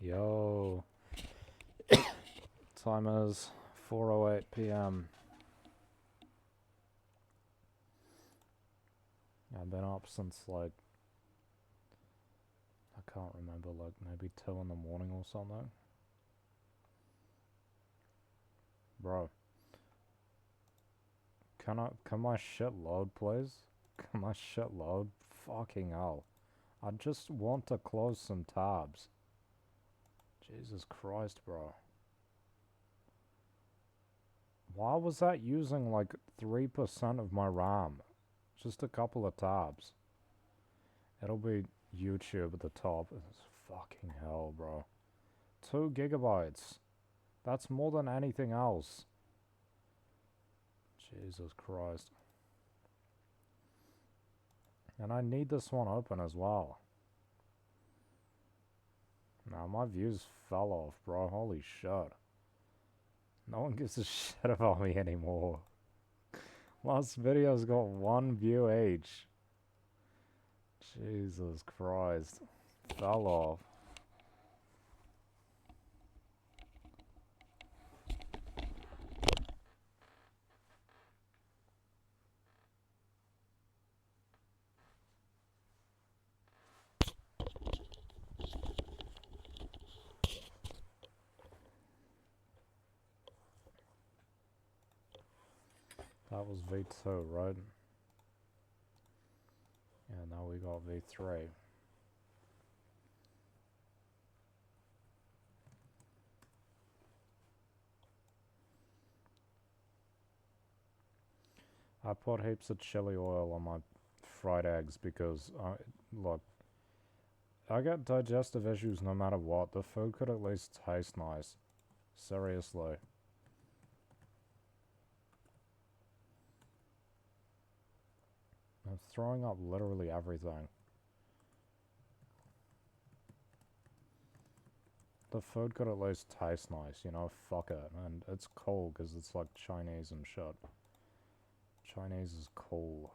Yo, time is 4:08 p.m. I've been up since like I can't remember, like maybe 2 in the morning or something. Bro, can my shit load, please? Can my shit load? Fucking hell. I just want to close some tabs. Jesus Christ, bro. Why was that using like 3% of my RAM? Just a couple of tabs. It'll be YouTube at the top. It's fucking hell, bro. 2 gigabytes. That's more than anything else. Jesus Christ. And I need this one open as well. Now my views fell off, bro. Holy shit. No one gives a shit about me anymore. Last video's got 1 view each. Jesus Christ. Fell off. That was V2, right? Yeah, now we got V3. I put heaps of chili oil on my fried eggs because, look, I get digestive issues no matter what. The food could at least taste nice. Seriously. I'm throwing up literally everything. The food could at least taste nice, you know? Fuck it. And it's cool because it's like Chinese and shit. Chinese is cool.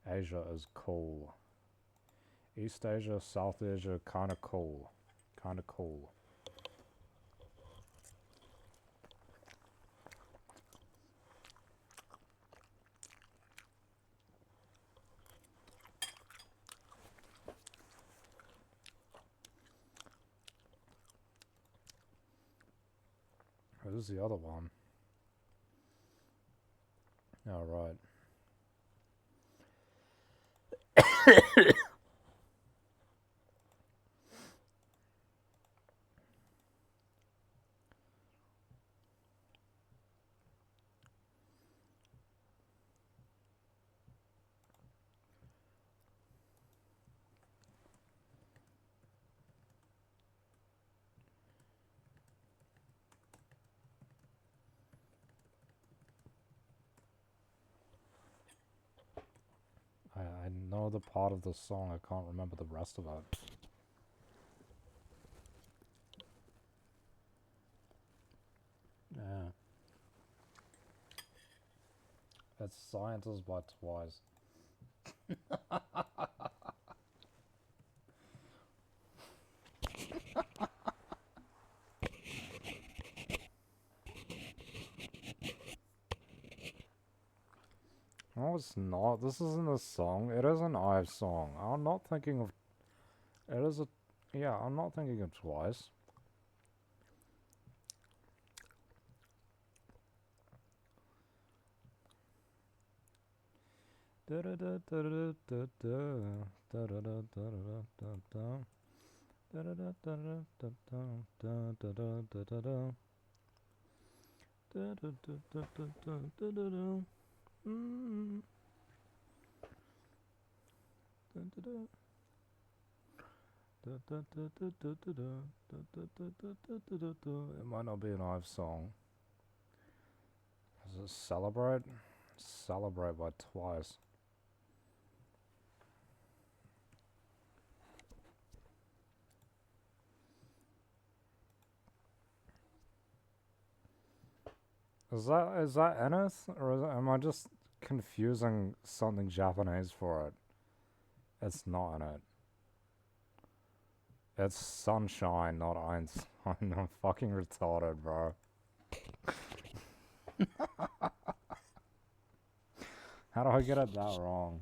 Asia is cool. East Asia, South Asia, kinda cool. Kinda cool. Who's the other one? Alright. I know the part of the song, I can't remember the rest of it. Yeah. It's Scientists by Twice. No, it's not. This isn't a song. It is an IVE song. I'm not thinking of... It is a... Yeah, I'm not thinking of Twice. It might not be an IVE song. Is it Celebrate? Celebrate by Twice. Is that Ennis? Or am I just confusing something Japanese for it? It's not in it. It's sunshine, not Einstein. I'm fucking retarded, bro. How do I get it that wrong?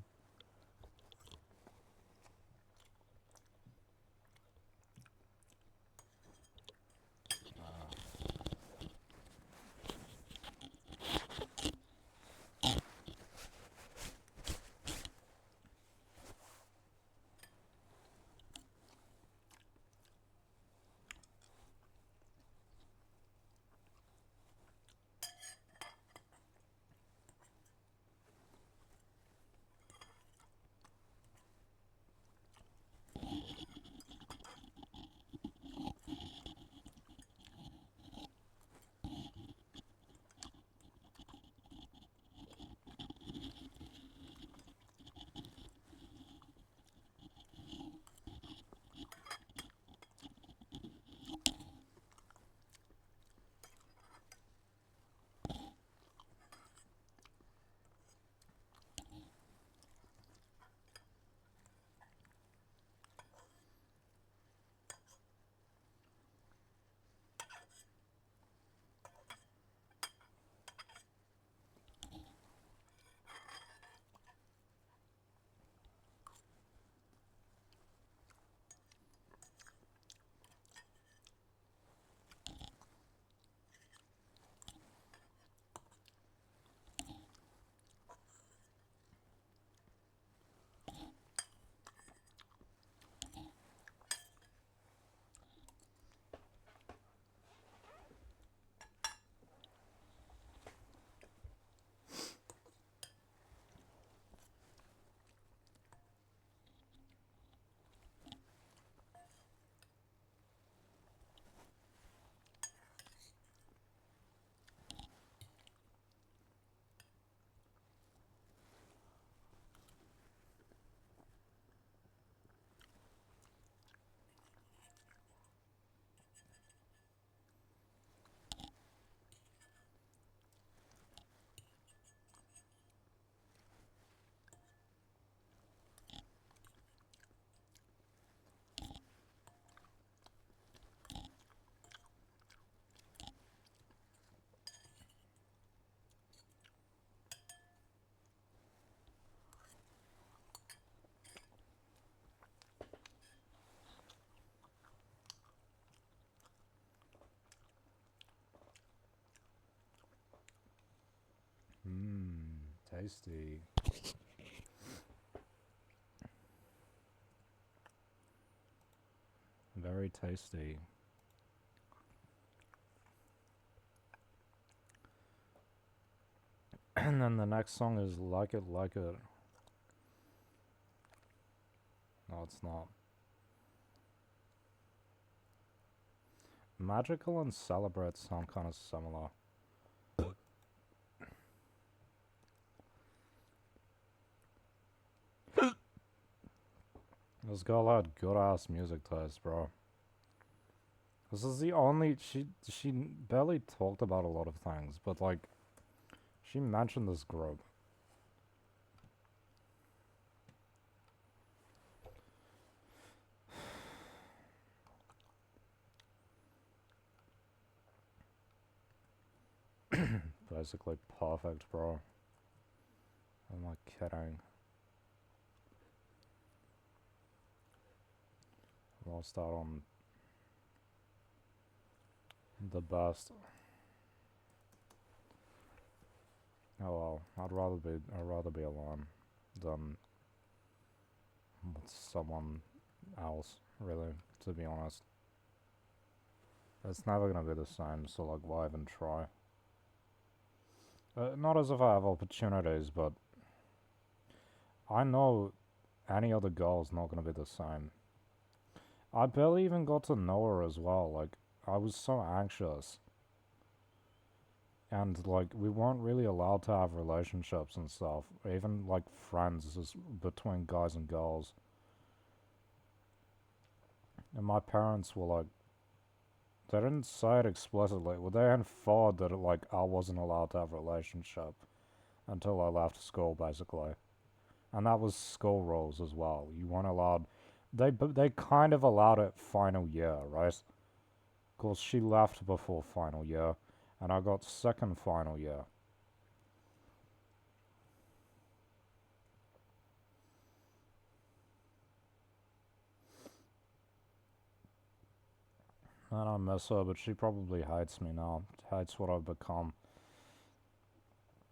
Mmm, tasty. Very tasty. And then the next song is Like It Like It. No, it's not. Magical and Celebrate sound kind of similar. This girl had good ass music taste, bro. This is the only she barely talked about a lot of things, but like she mentioned this group. Basically perfect, bro. I'm not kidding. Lost out on the best. Oh well, I'd rather be alone than with someone else, really, to be honest. It's never gonna be the same, so like why even try? Not as if I have opportunities, but I know any other girl's not gonna be the same. I barely even got to know her as well, like, I was so anxious. And, like, we weren't really allowed to have relationships and stuff, even, like, friends between guys and girls. And my parents were like, they didn't say it explicitly, but they inferred that, like, I wasn't allowed to have a relationship until I left school, basically. And that was school rules as well. You weren't allowed. they kind of allowed it final year, right? Cause she left before final year, and I got second final year. And I miss her, but she probably hates me now. Hates what I've become.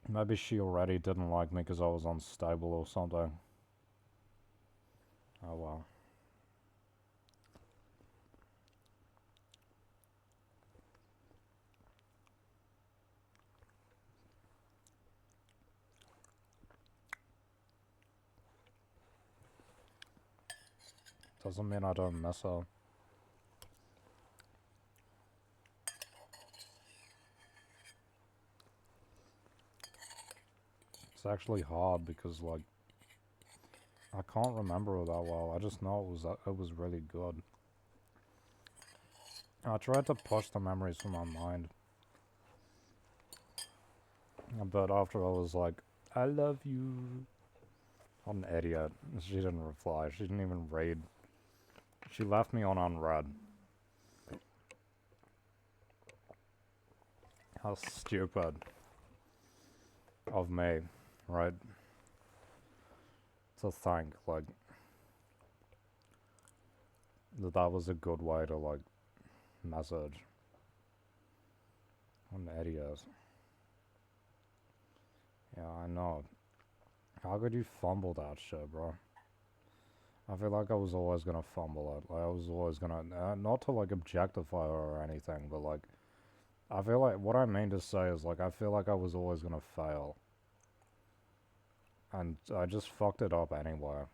Maybe she already didn't like me because I was unstable or something. Oh well. Doesn't mean I don't miss her. It's actually hard because like I can't remember it that well. I just know it was really good. I tried to push the memories from my mind, but after I was like, "I love you." What an idiot. She didn't reply. She didn't even read. She left me on unread. How stupid of me, right? To think like that was a good way to like message. What an idiot. Yeah, I know. How could you fumble that shit, bro? I feel like I was always gonna fumble it. Like I was always gonna, not to like objectify her or anything, but like I feel like what I mean to say is like I feel like I was always gonna fail, and I just fucked it up anyway.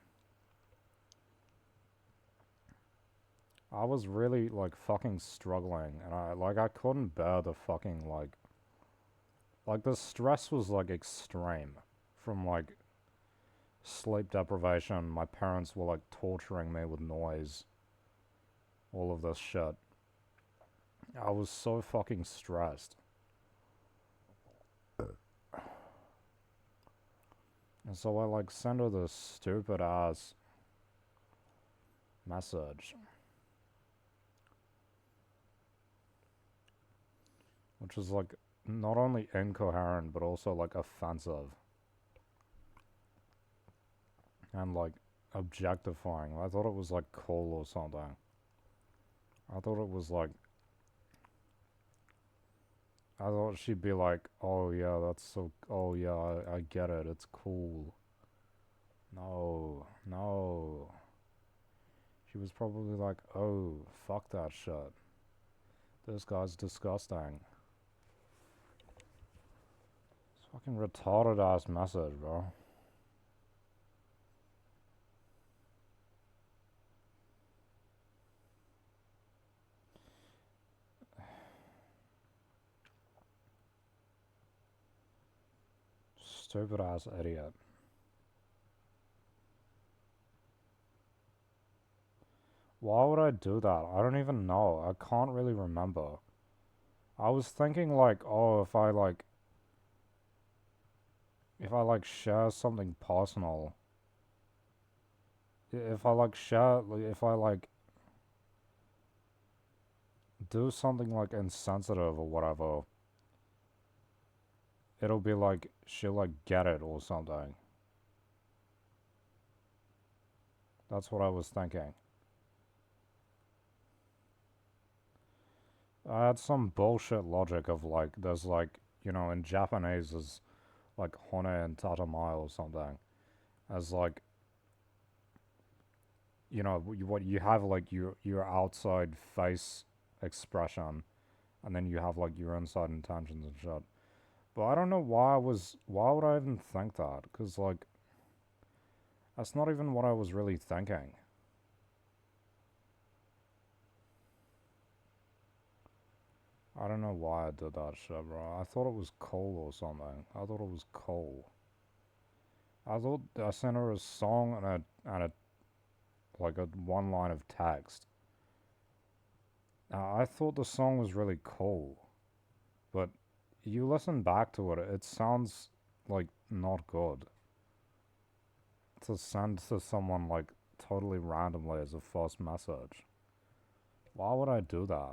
I was really like fucking struggling, and I couldn't bear the fucking like the stress was like extreme, from like sleep deprivation. My parents were like torturing me with noise, all of this shit. I was so fucking stressed. And so I like sent her this stupid ass message, which was like not only incoherent but also like offensive and like objectifying. I thought it was like cool or something. I thought it was like I thought she'd be like, "Oh yeah, that's so. Oh yeah, I get it. It's cool." No, no. She was probably like, "Oh, fuck that shit. This guy's disgusting." It's fucking retarded ass message, bro. Stupid ass idiot. Why would I do that? I don't even know. I can't really remember. I was thinking like, oh, if I like share something personal, if I like share, if I like do something like insensitive or whatever, it'll be like she'll like get it or something. That's what I was thinking. I had some bullshit logic of like there's like in Japanese is like hone and tatamae or something as like what you have like your outside face expression, and then you have like your inside intentions and shit. But I don't know why would I even think that? Because like that's not even what I was really thinking. I don't know why I did that shit, bro. I thought it was cool or something. I thought it was cool. I thought I sent her a song and a like a one line of text. Now, I thought the song was really cool, but you listen back to it, it sounds like not good to send to someone like totally randomly as a first message. Why would I do that?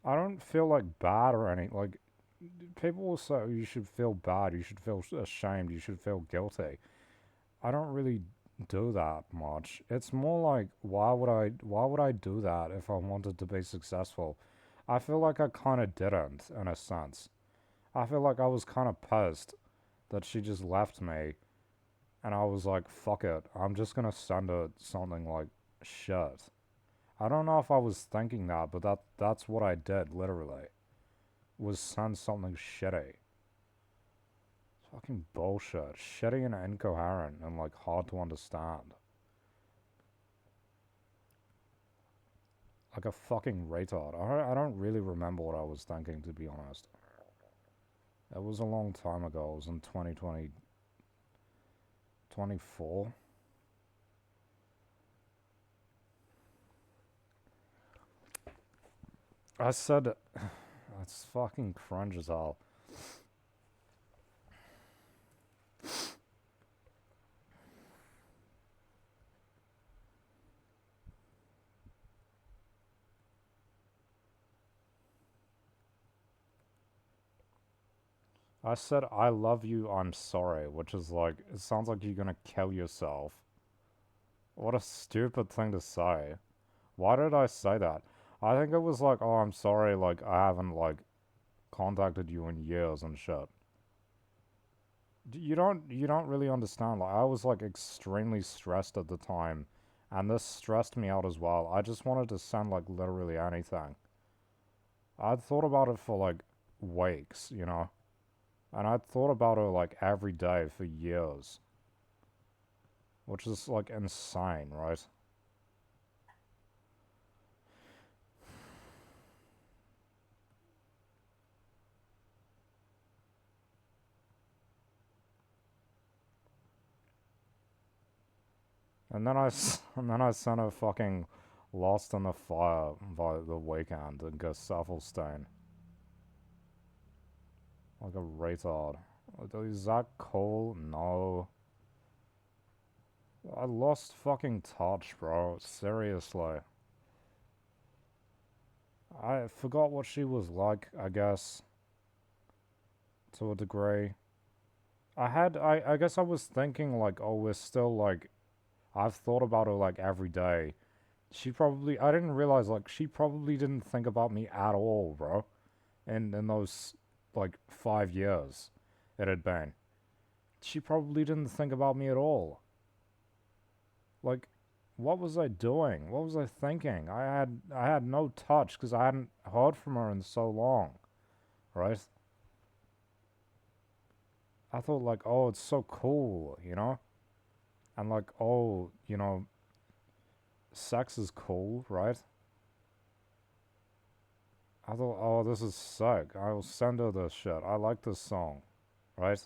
I don't feel like bad or anything. Like, people will say you should feel bad, you should feel ashamed, you should feel guilty. I don't really do that much. It's more like why would I do that if I wanted to be successful? I feel like I kind of didn't in a sense. I feel like I was kind of pissed that she just left me and I was like, fuck it. I'm just going to send her something like shit. I don't know if I was thinking that, but that's what I did literally. Was send something shitty. Fucking bullshit. Shitty and incoherent and like hard to understand. Like a fucking retard. I don't really remember what I was thinking, to be honest. It was a long time ago. It was in 2020, 24. I said, that's fucking cringe as hell. I said, I love you, I'm sorry, which is like, it sounds like you're gonna kill yourself. What a stupid thing to say. Why did I say that? I think it was like, oh, I'm sorry, like, I haven't, like, contacted you in years and shit. You don't really understand. Like, I was, like, extremely stressed at the time, and this stressed me out as well. I just wanted to send, like, literally anything. I'd thought about it for, like, weeks, you know? And I'd thought about her, like, every day for years. Which is, like, insane, right? And then and then I sent her fucking Lost in the Fire by The Weeknd and Gesaffelstein. Like a retard. Is that cool? No. I lost fucking touch, bro. Seriously. I forgot what she was like, I guess. To a degree. I guess I was thinking like, oh, we're still like, I've thought about her like every day. I didn't realize like, she probably didn't think about me at all, bro. In those like 5 years it had been. She probably didn't think about me at all. Like, what was I doing? What was I thinking? I had no touch because I hadn't heard from her in so long, right? I thought like, oh, it's so cool, you know, and like, oh, you know, sex is cool, right? I thought, oh, this is sick. I will send her this shit. I like this song, right?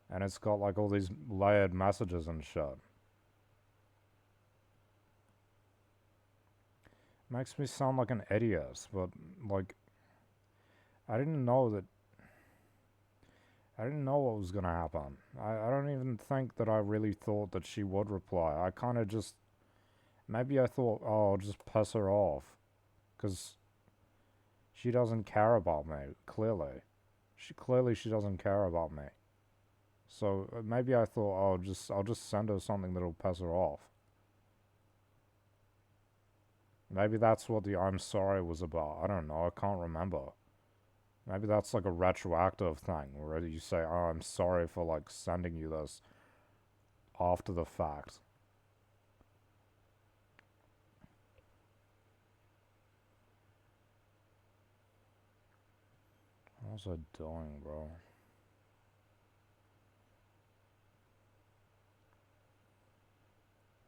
And it's got like all these layered messages and shit. Makes me sound like an idiot, but like, I didn't know that. I didn't know what was gonna happen. I don't even think that I really thought that she would reply. I kind of just. Maybe I thought, oh, I'll just piss her off. Because she doesn't care about me, clearly. She doesn't care about me. So maybe I thought, oh, I'll just send her something that'll piss her off. Maybe that's what the I'm sorry was about. I don't know. I can't remember. Maybe that's like a retroactive thing where you say, oh, I'm sorry for like sending you this after the fact. What was I doing, bro?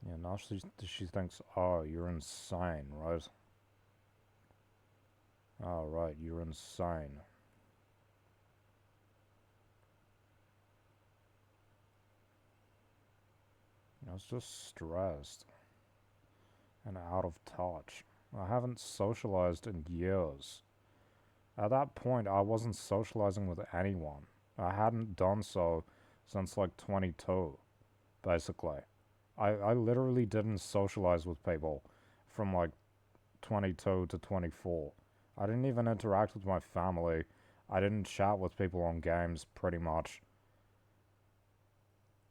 Yeah, now she thinks, oh, you're insane, right? Oh, right, you're insane. I was just stressed and out of touch. I haven't socialized in years. At that point, I wasn't socializing with anyone. I hadn't done so since like 22, basically. I literally didn't socialize with people from like 22 to 24. I didn't even interact with my family. I didn't chat with people on games pretty much.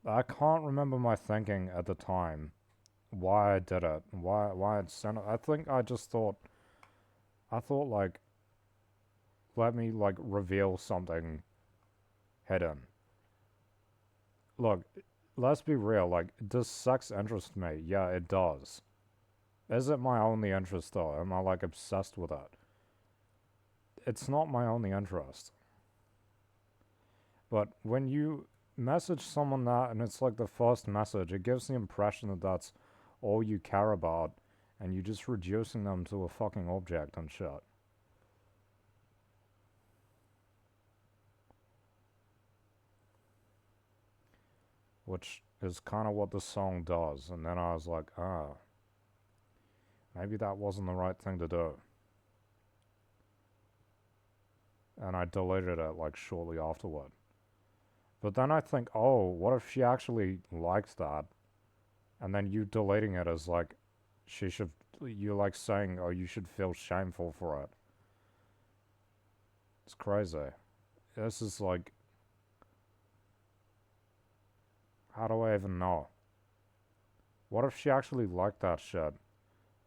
I can't remember my thinking at the time why I did it, why I'd sent it. I think I thought like, let me like reveal something hidden. Look, let's be real, like, does sex interest me? Yeah, it does. Is it my only interest though? Am I like obsessed with it? It's not my only interest. But when you message someone that and it's like the first message, it gives the impression that that's all you care about and you're just reducing them to a fucking object and shit. Which is kind of what the song does. And then I was like, ah, maybe that wasn't the right thing to do. And I deleted it like shortly afterward. But then I think, oh, what if she actually likes that? And then you deleting it as like, she should, you're like saying, oh, you should feel shameful for it. It's crazy. This is like, how do I even know? What if she actually liked that shit?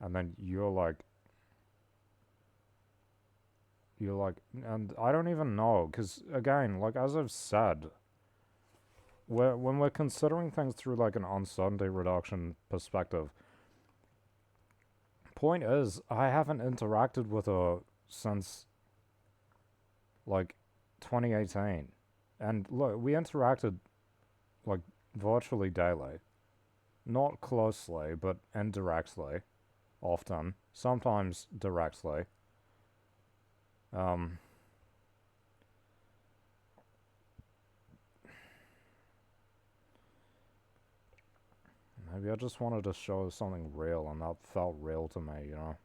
And then you're like, and I don't even know, because again, like as I've said, when we're considering things through like an uncertainty reduction perspective, point is, I haven't interacted with her since like 2018. And look, we interacted like virtually daily. Not closely, but indirectly, often. Sometimes directly. Um, Maybe I just wanted to show something real and that felt real to me, you know?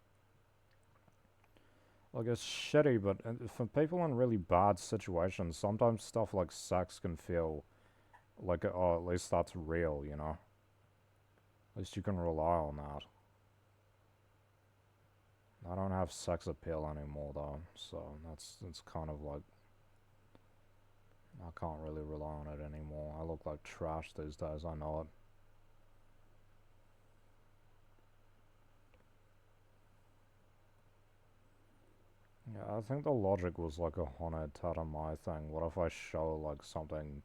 Like, it's shitty, but for people in really bad situations, sometimes stuff like sex can feel like, oh, at least that's real, you know? At least you can rely on that. I don't have sex appeal anymore, though, so it's kind of like, I can't really rely on it anymore. I look like trash these days, I know it. Yeah, I think the logic was like a Hone Taramai thing. What if I show like something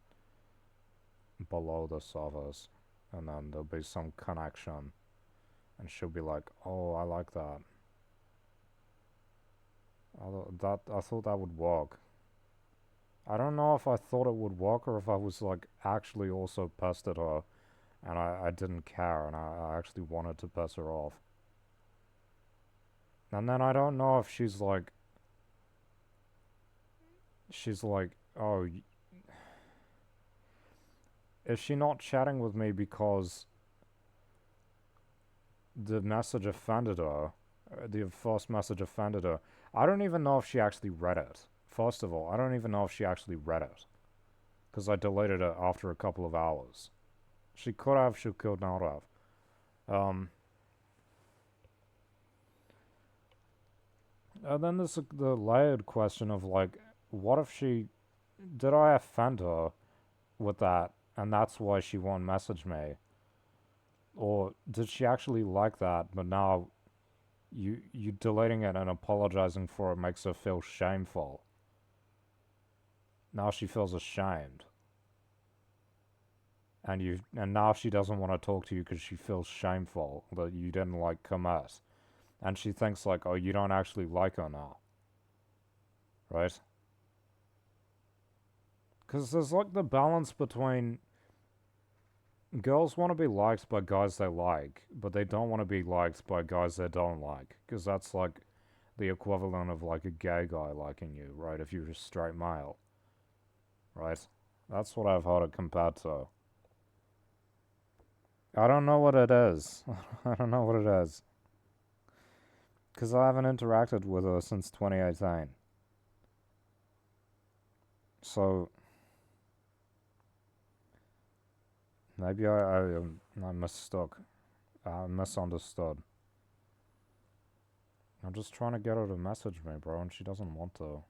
below the surface and then there'll be some connection and she'll be like, oh, I like that. I thought that would work. I don't know if I thought it would work or if I was like actually also pissed at her and I didn't care and I actually wanted to piss her off. And then I don't know if she's like, oh, is she not chatting with me because the message offended her? The first message offended her. I don't even know if she actually read it. First of all, I don't even know if she actually read it. Because I deleted it after a couple of hours. She could have, she could not have. And then there's the layered question of like, what if did I offend her with that and that's why she won't message me? Or did she actually like that, but now you deleting it and apologizing for it makes her feel shameful. Now she feels ashamed. And now she doesn't want to talk to you because she feels shameful that you didn't like commit. And she thinks like, oh, you don't actually like her now. Right? Because there's like the balance between girls want to be liked by guys they like, but they don't want to be liked by guys they don't like. Because that's like the equivalent of like a gay guy liking you, right? If you're a straight male. Right? That's what I've heard it compared to. I don't know what it is. I don't know what it is. Because I haven't interacted with her since 2018. So, Maybe I mistook. I misunderstood. I'm just trying to get her to message me, bro, and she doesn't want to.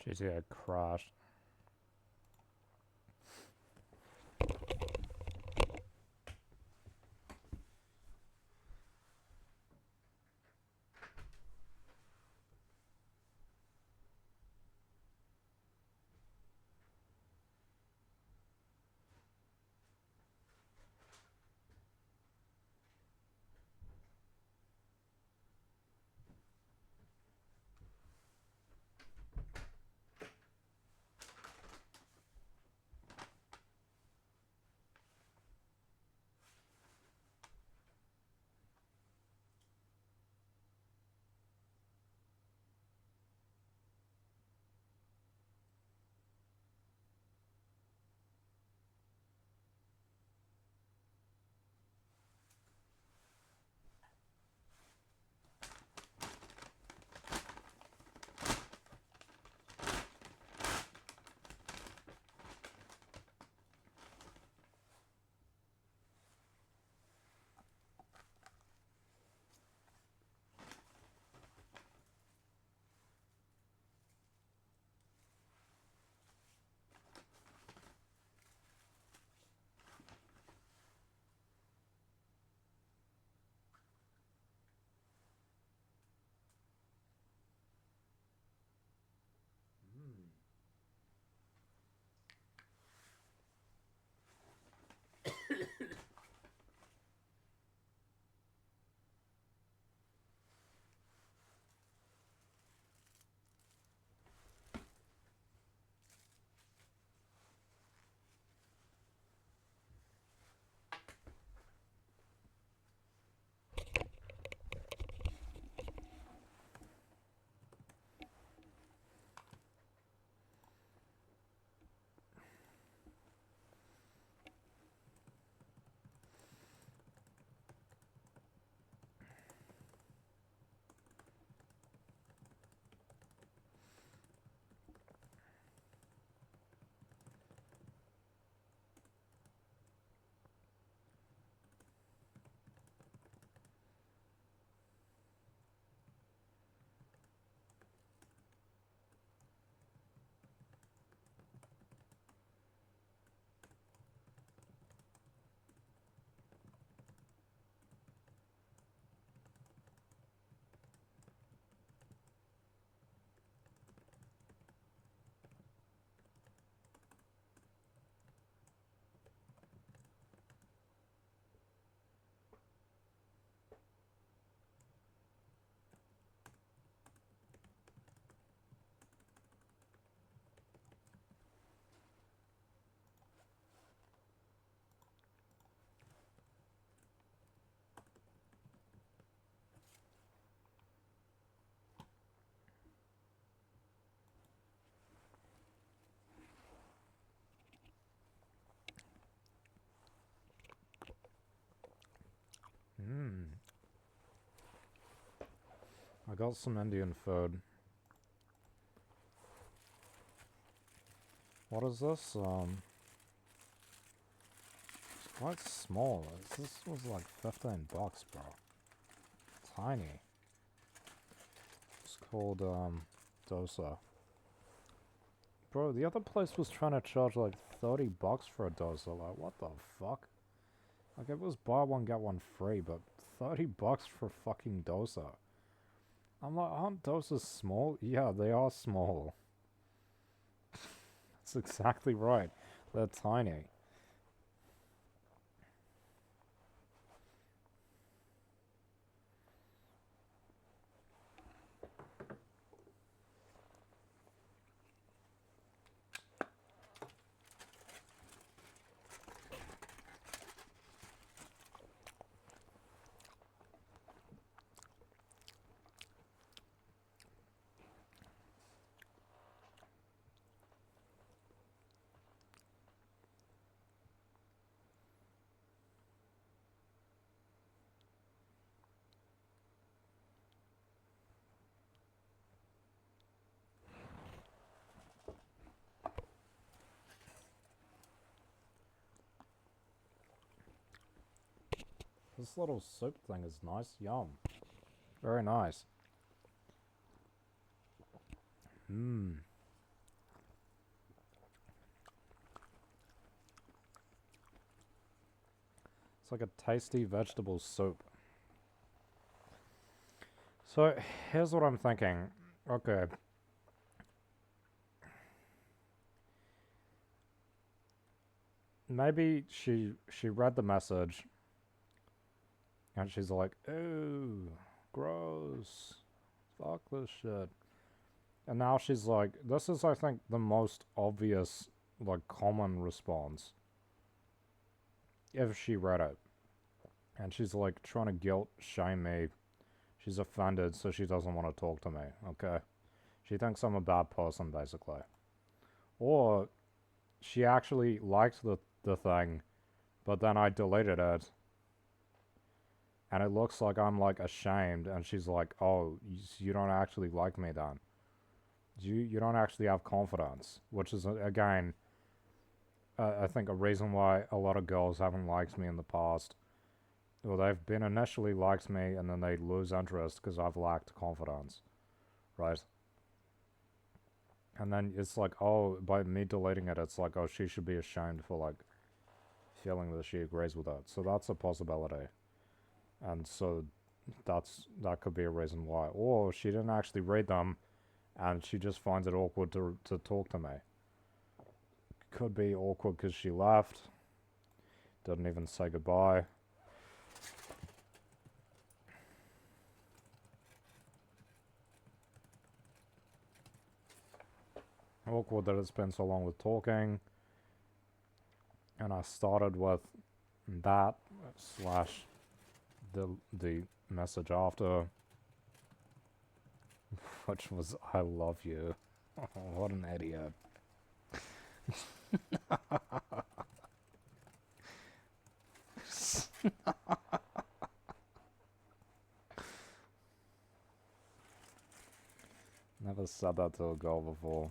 GTA crashed. I got some Indian food. What is this? It's quite small. This was like $15, bro. Tiny. It's called, dosa. Bro, the other place was trying to charge like $30 for a dosa. Like, what the fuck? Like, it was buy one, get one free, but $30 for fucking dosa. I'm like, aren't dosas small? Yeah, they are small. That's exactly right. They're tiny. This little soup thing is nice. Yum. Very nice. Mmm. It's like a tasty vegetable soup. So, here's what I'm thinking. Okay. Maybe she read the message and she's like, "Ew, gross. Fuck this shit." And now she's like, this is, I think, the most obvious, like, common response. If she read it. And she's like trying to guilt shame me. She's offended, so she doesn't want to talk to me, okay? She thinks I'm a bad person, basically. Or she actually liked the thing, but then I deleted it. And it looks like I'm like ashamed, and she's like, "Oh, you don't actually like me then. You don't actually have confidence," which is again, I think a reason why a lot of girls haven't liked me in the past. Well, they've been initially liked me, and then they lose interest because I've lacked confidence, right? And then it's like, oh, by me deleting it, it's like, oh, she should be ashamed for like feeling that she agrees with it. So that's a possibility. And so that could be a reason why. Or she didn't actually read them and she just finds it awkward to talk to me. Could be awkward because she left. Didn't even say goodbye. Awkward that it's been so long with talking. And I started with that slash the message after, which was "I love you." What an idiot. Never said that to a girl before.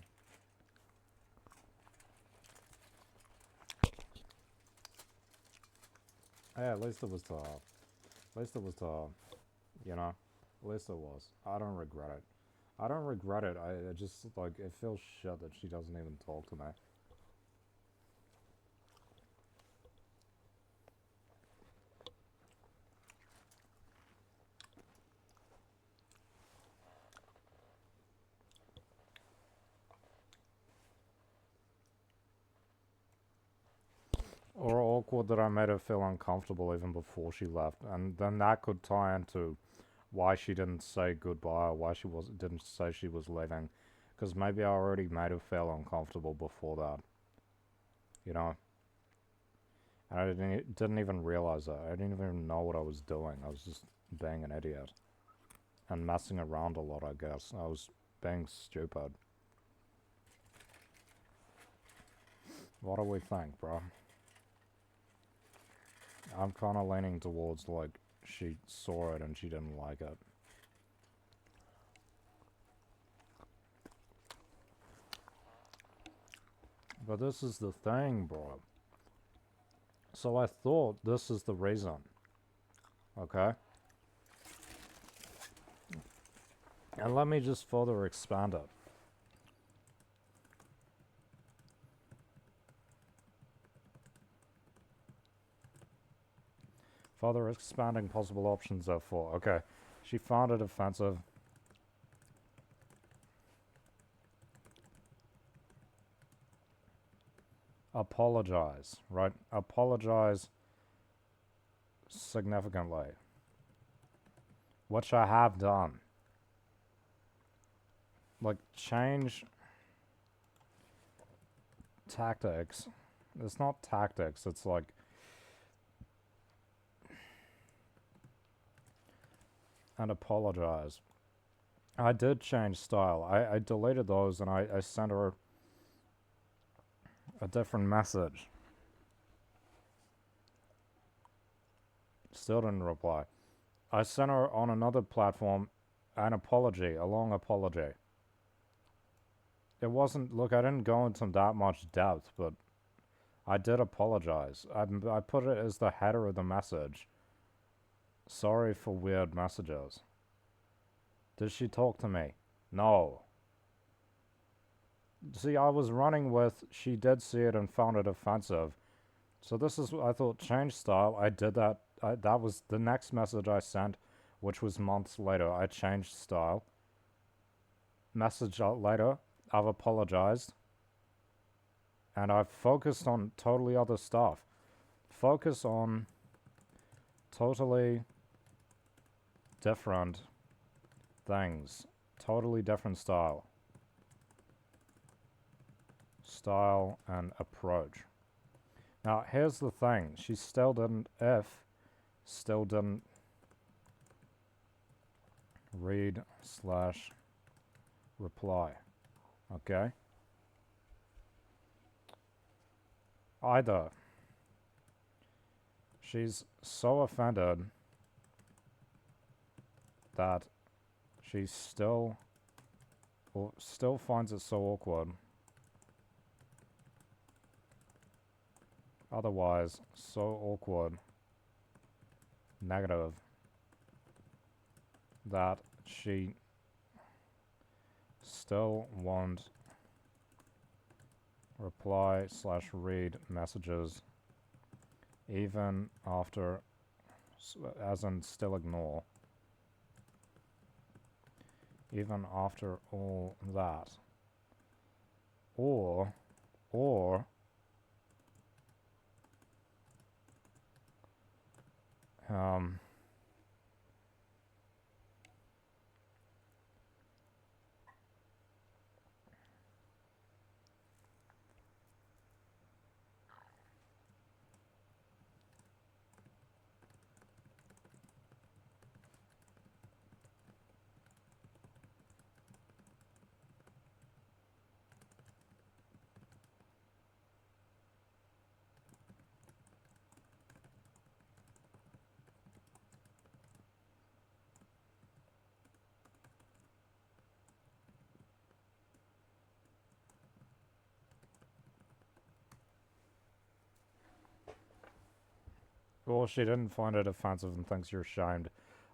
Yeah, at least it was to her. At least it was to her. You know? At least it was. I don't regret it. I don't regret it. I just, like, it feels shit that she doesn't even talk to me. Or awkward that I made her feel uncomfortable even before she left. And then that could tie into why she didn't say goodbye or why she didn't say she was leaving. Because maybe I already made her feel uncomfortable before that. You know? And I didn't even realize that. I didn't even know what I was doing. I was just being an idiot. And messing around a lot, I guess. I was being stupid. What do we think, bro? I'm kind of leaning towards, like, she saw it and she didn't like it. But this is the thing, bro. So I thought this is the reason. Okay? And let me just further expand it. Further expanding possible options, therefore. Okay. She found it offensive. Apologize, right? Apologize significantly. Which I have done. Like, change tactics. It's not tactics, it's like... And apologize. I did change style. I deleted those and I sent her a different message. Still didn't reply. I sent her on another platform an apology, a long apology. It wasn't, look, I didn't go into that much depth, but I did apologize. I put it as the header of the message. Sorry for weird messages. Did she talk to me? No. See, I was running with, she did see it and found it offensive. So this is, I thought, change style. I did that. That was the next message I sent, which was months later. I changed style. Message out later, I've apologized. And I've focused on totally other stuff. Focus on totally different things. Totally different style. Style and approach. Now, here's the thing. She still didn't, still didn't read/reply. Okay? Either she's so offended that she still finds it so awkward. Otherwise, so awkward, negative, that she still won't reply/read messages even after, as in still ignore, even after all that. Or well, she didn't find it offensive and thinks you're ashamed,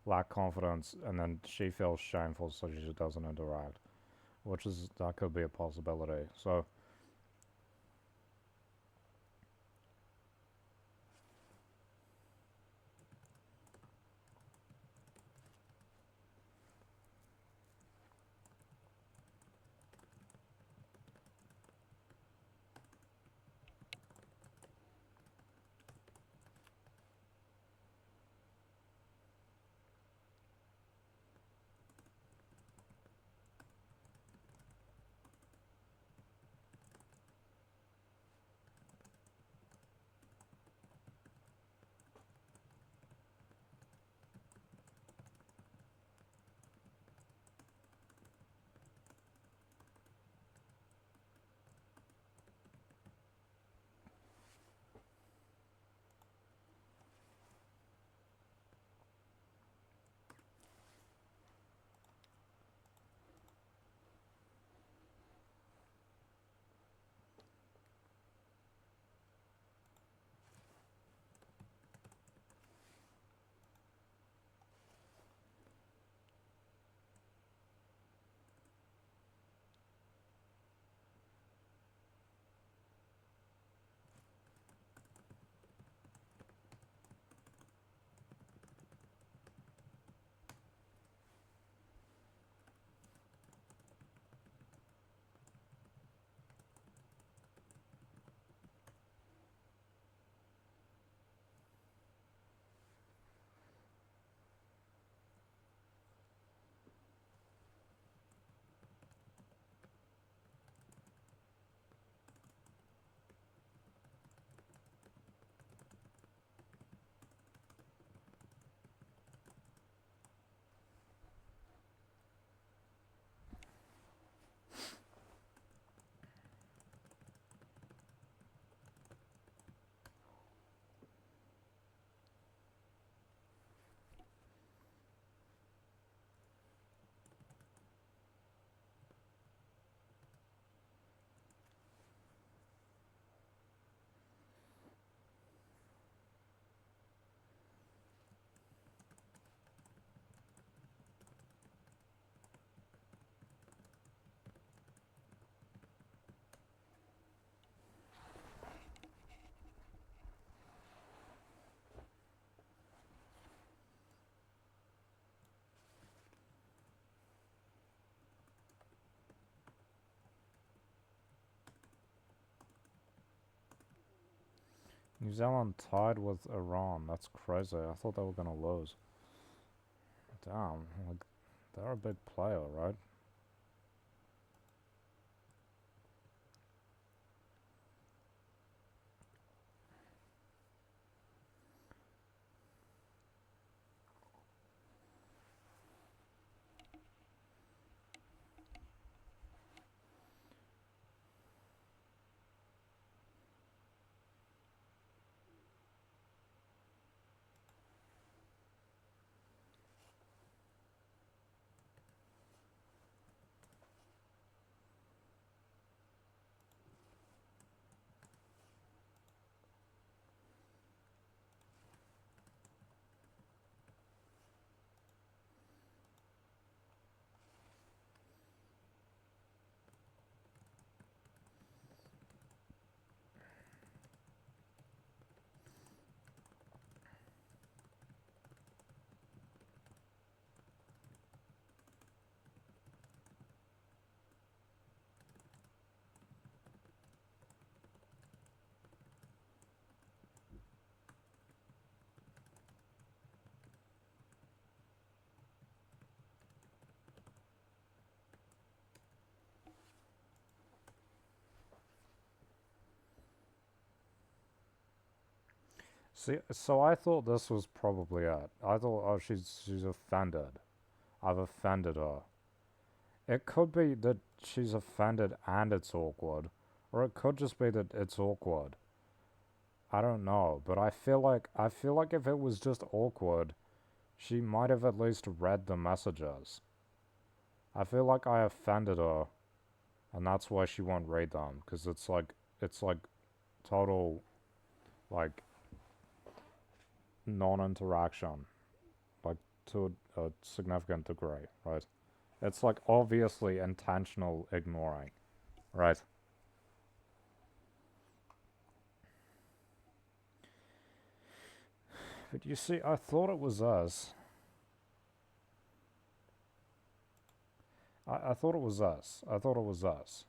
lack confidence, and then she feels shameful, so she just doesn't interact. Which is, that could be a possibility. So, New Zealand tied with Iran. That's crazy. I thought they were gonna lose. Damn, like, they're a big player, right? See, so I thought this was probably it. I thought, oh, she's offended. I've offended her. It could be that she's offended and it's awkward, or it could just be that it's awkward. I don't know, but I feel like if it was just awkward, she might have at least read the messages. I feel like I offended her, and that's why she won't read them, because it's like total like non-interaction, like to a significant degree, right? It's like obviously intentional ignoring, right? But you see, I thought it was us. I thought it was us. I thought it was us.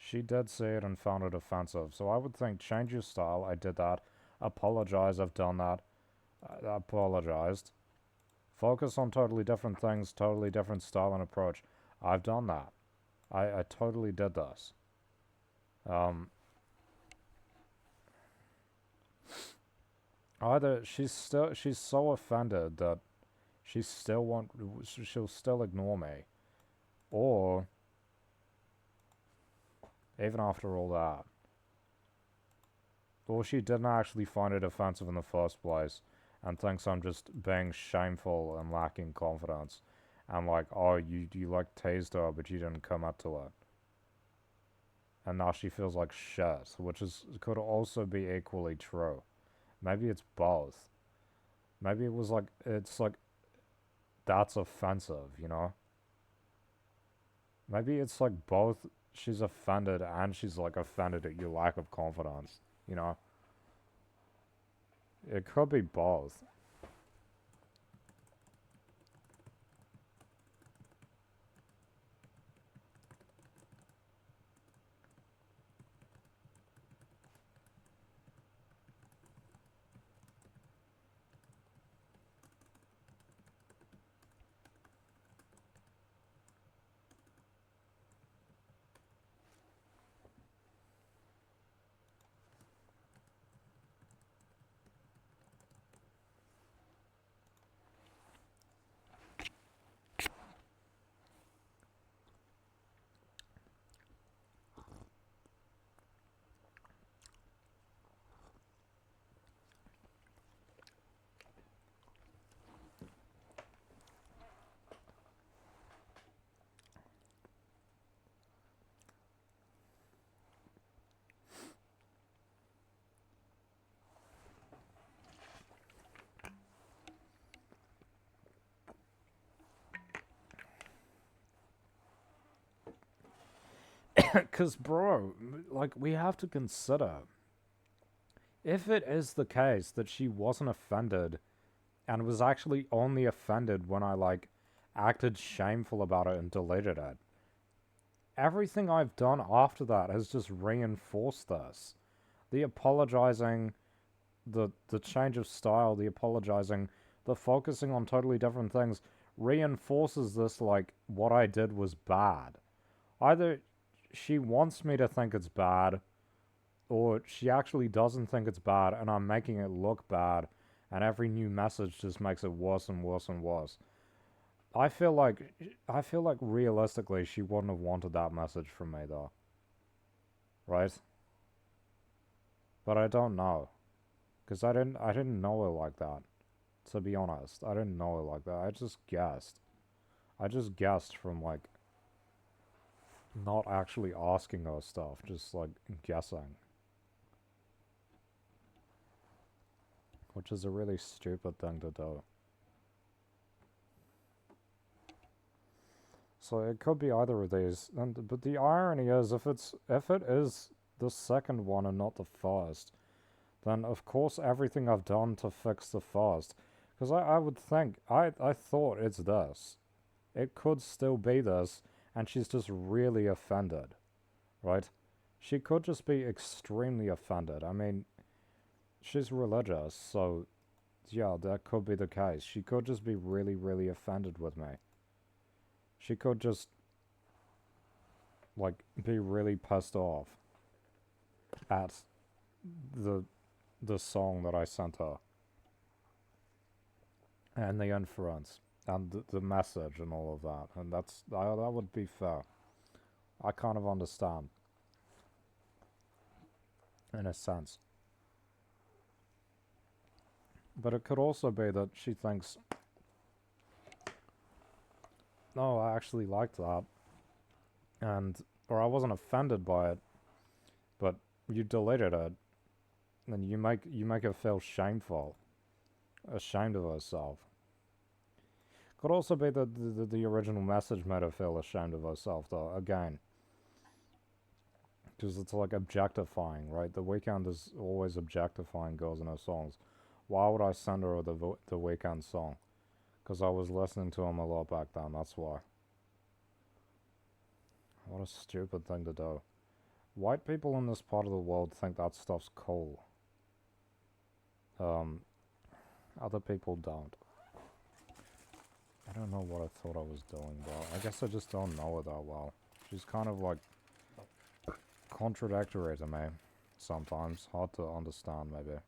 She did say it and found it offensive. So I would think change your style. I did that. Apologize. I've done that. I apologized. Focus on totally different things, totally different style and approach. I've done that. I totally did this. Um, Either she's so offended that she'll still ignore me, or even after all that, or she didn't actually find it offensive in the first place and thinks I'm just being shameful and lacking confidence, and like, oh, you like tased her but you didn't commit to it, and now she feels like shit, which is could also be equally true. Maybe it's both. Maybe it was like it's like that's offensive, you know? Maybe it's like both she's offended and she's like offended at your lack of confidence, you know? It could be both. Because, bro, like, we have to consider if it is the case that she wasn't offended and was actually only offended when I, like, acted shameful about it and deleted it. everything I've done after that has just reinforced this. The apologizing, the change of style, the apologizing, the focusing on totally different things reinforces this, like, what I did was bad. Either she wants me to think it's bad, or she actually doesn't think it's bad, and I'm making it look bad, and every new message just makes it worse and worse and worse. I feel like realistically she wouldn't have wanted that message from me though. Right? But I don't know. Cause I didn't know her like that. To be honest. I didn't know her like that. I just guessed. I just guessed from like not actually asking her stuff, just like guessing. Which is a really stupid thing to do. So it could be either of these, but the irony is, if it is the second one and not the first, then of course everything I've done to fix the first, because I would think, I thought it's this. It could still be this, and she's just really offended, right? She could just be extremely offended. I mean, she's religious, so yeah, that could be the case. She could just be really, really offended with me. She could just, like, be really pissed off at the song that I sent her. And the inference. And the message and all of that. And that would be fair. I kind of understand. In a sense. But it could also be that she thinks, no, I actually liked that. Or I wasn't offended by it, but you deleted it, and you make her feel shameful, ashamed of herself. Could also be that the original message made her feel ashamed of herself, though. Again, because it's like objectifying, right? The Weeknd is always objectifying girls in her songs. Why would I send her the Weeknd song? Because I was listening to him a lot back then. That's why. What a stupid thing to do. White people in this part of the world think that stuff's cool. Other people don't. I don't know what I thought I was doing, but I guess I just don't know her that well. She's kind of like contradictory to me sometimes. Hard to understand, maybe.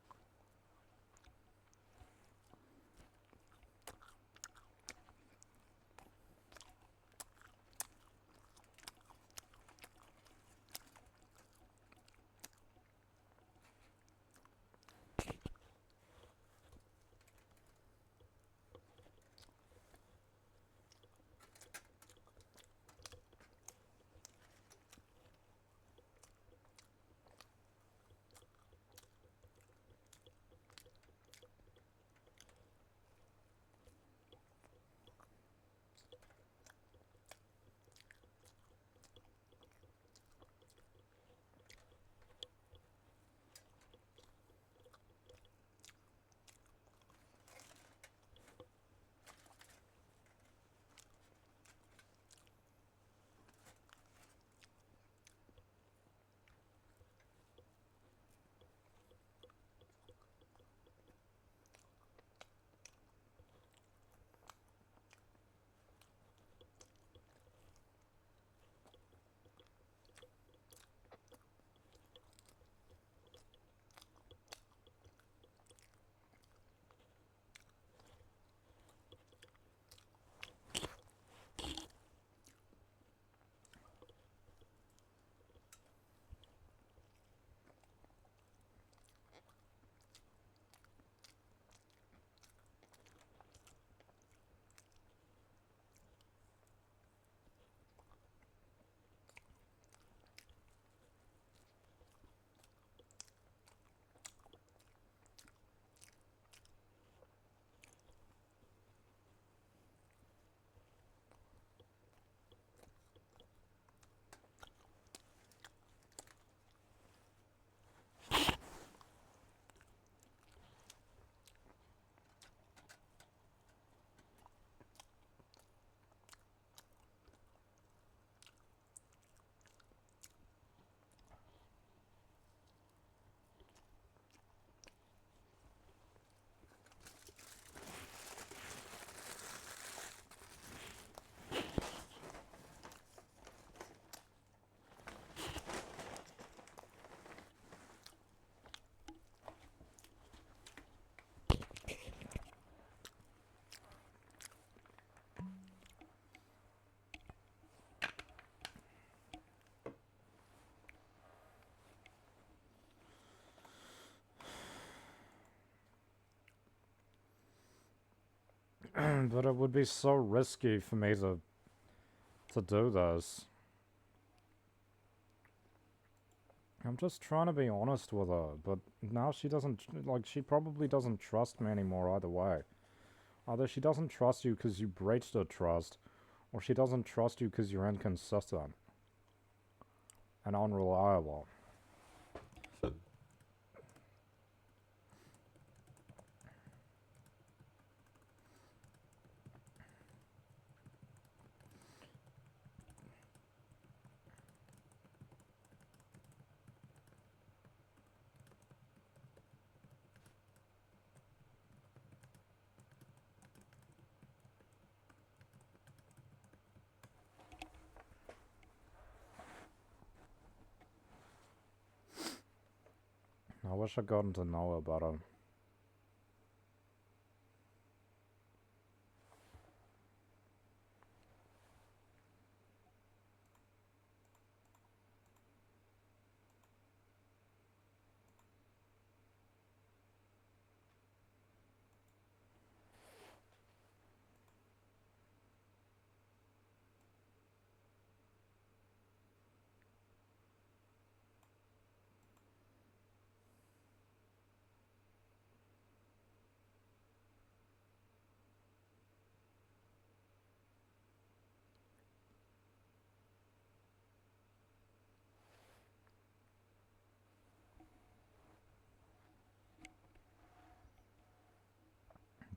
But it would be so risky for me to do this. I'm just trying to be honest with her, but now she doesn't, like, she probably doesn't trust me anymore either way. Either she doesn't trust you because you breached her trust, or she doesn't trust you because you're inconsistent and unreliable. I wish I'd gotten to know her better.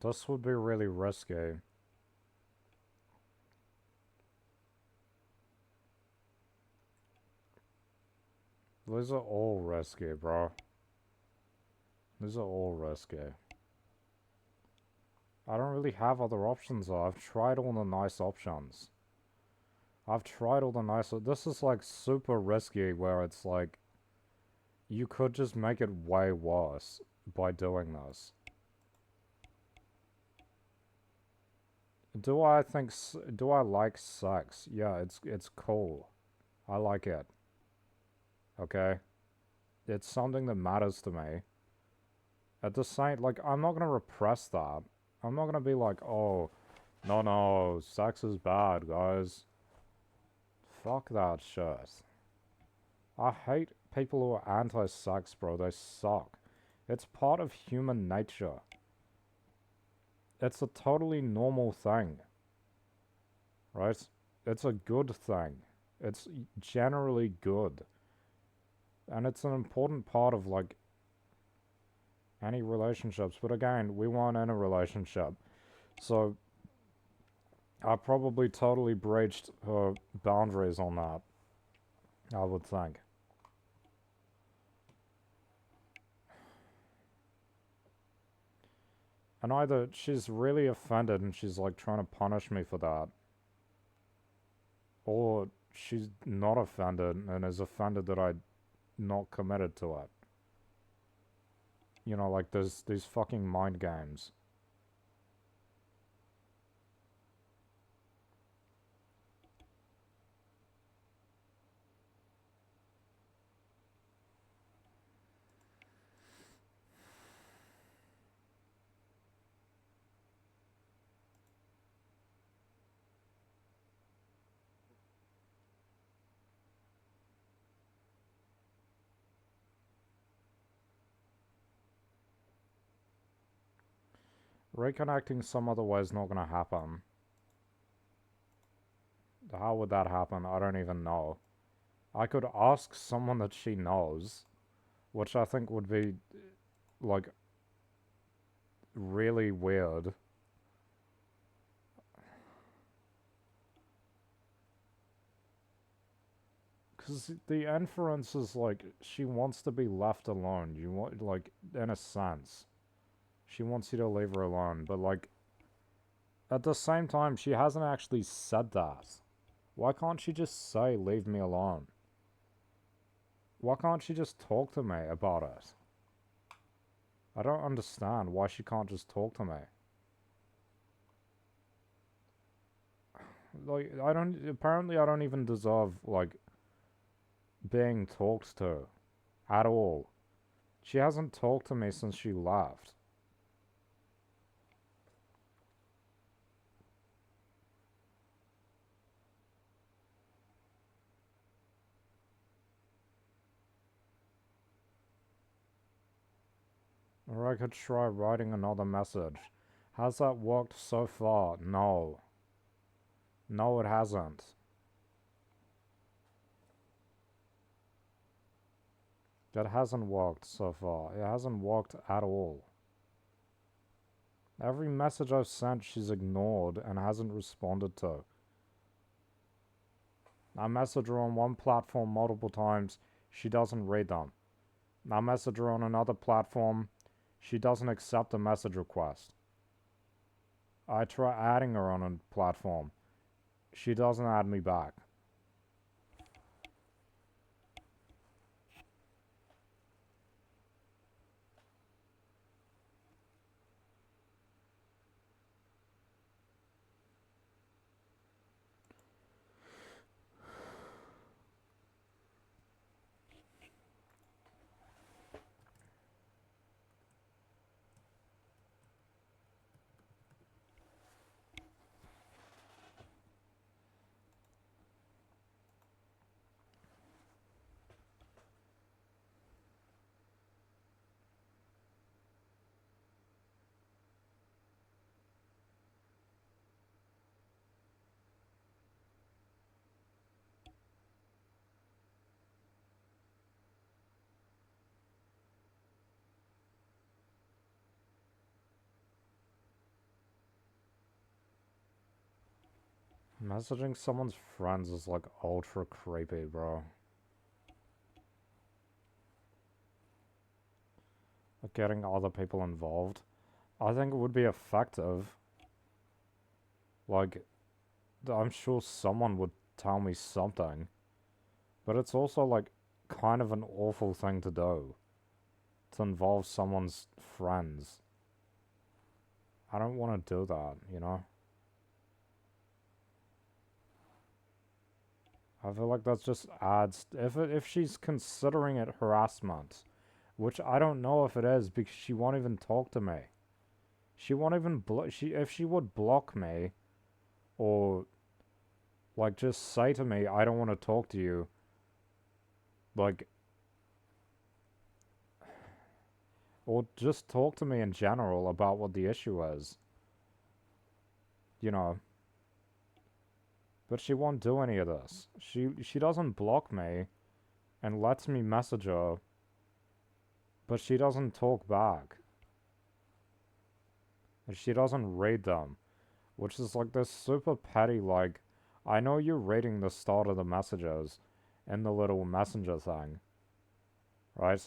This would be really risky. These are all risky, bro. These are all risky. I don't really have other options though. I've tried all the nice options. I've tried all the nice... This is like super risky where it's like... You could just make it way worse by doing this. Do I think... Do I like sex? Yeah, it's cool. I like it. Okay? It's something that matters to me. At the same... Like, I'm not gonna repress that. I'm not gonna be like, oh... No, sex is bad, guys. Fuck that shit. I hate people who are anti-sex, bro. They suck. It's part of human nature. It's a totally normal thing. Right? It's a good thing. It's generally good. And it's an important part of, like, any relationships. But again, we weren't in a relationship. So, I probably totally breached her boundaries on that. I would think. And either she's really offended and she's like trying to punish me for that, or she's not offended and is offended that I not committed to it. You know, like there's these fucking mind games. Reconnecting some other way is not gonna happen. How would that happen? I don't even know. I could ask someone that she knows, which I think would be, like, really weird. Because the inference is, like, she wants to be left alone. You want, like, in a sense. She wants you to leave her alone, but, like, at the same time, she hasn't actually said that. Why can't she just say, leave me alone? Why can't she just talk to me about it? I don't understand why she can't just talk to me. Like, apparently I don't even deserve, like, being talked to. At all. She hasn't talked to me since she left. Or I could try writing another message. Has that worked so far? No. No, it hasn't. That hasn't worked so far. It hasn't worked at all. Every message I've sent, she's ignored and hasn't responded to. I message her on one platform multiple times, she doesn't read them. I message her on another platform, she doesn't accept a message request. I try adding her on a platform, she doesn't add me back. Messaging someone's friends is like ultra creepy, bro. Like getting other people involved. I think it would be effective. Like, I'm sure someone would tell me something. But it's also like kind of an awful thing to do. To involve someone's friends. I don't want to do that, you know? I feel like that just adds... If she's considering it harassment, which I don't know if it is because she won't even talk to me. She won't even... if she would block me, or like just say to me, I don't want to talk to you, like... Or just talk to me in general about what the issue is. You know... But she won't do any of this. She doesn't block me and lets me message her, but she doesn't talk back. And she doesn't read them, which is like this super petty, like, I know you're reading the start of the messages in the little messenger thing, right?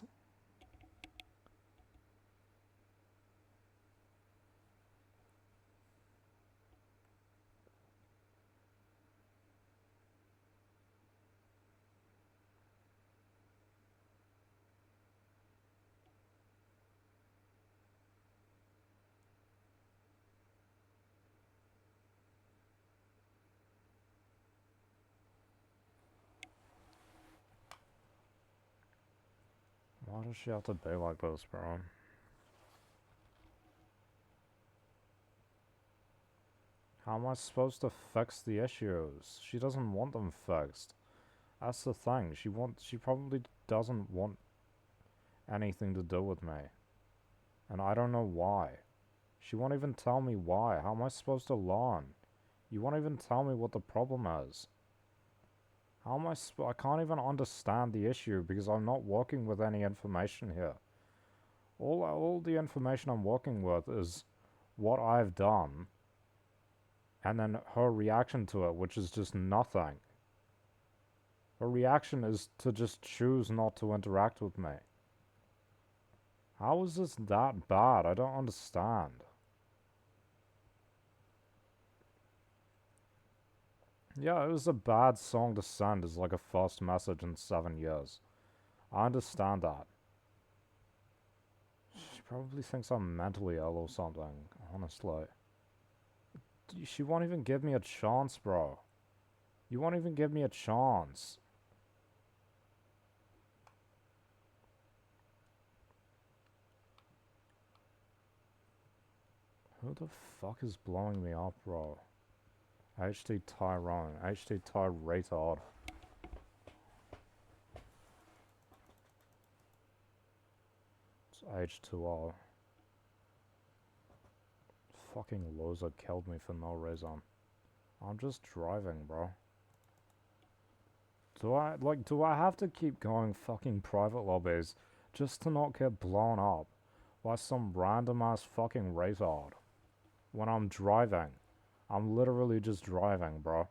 Why does she have to be like this, bro? How am I supposed to fix the issues? She doesn't want them fixed. That's the thing. She probably doesn't want anything to do with me. And I don't know why. She won't even tell me why. How am I supposed to learn? You won't even tell me what the problem is. How am I can't even understand the issue because I'm not working with any information here. All the information I'm working with is what I've done and then her reaction to it, which is just nothing. Her reaction is to just choose not to interact with me. How is this that bad? I don't understand. Yeah, it was a bad song to send as like a first message in 7 years. I understand that. She probably thinks I'm mentally ill or something, honestly. She won't even give me a chance, bro. You won't even give me a chance. Who the fuck is blowing me up, bro? HT Tyrone. HT Tyrone. It's H2O. fucking loser killed me for no reason. I'm just driving, bro. Do I have to keep going fucking private lobbies just to not get blown up by some random ass fucking retard? When I'm driving. I'm literally just driving, bro.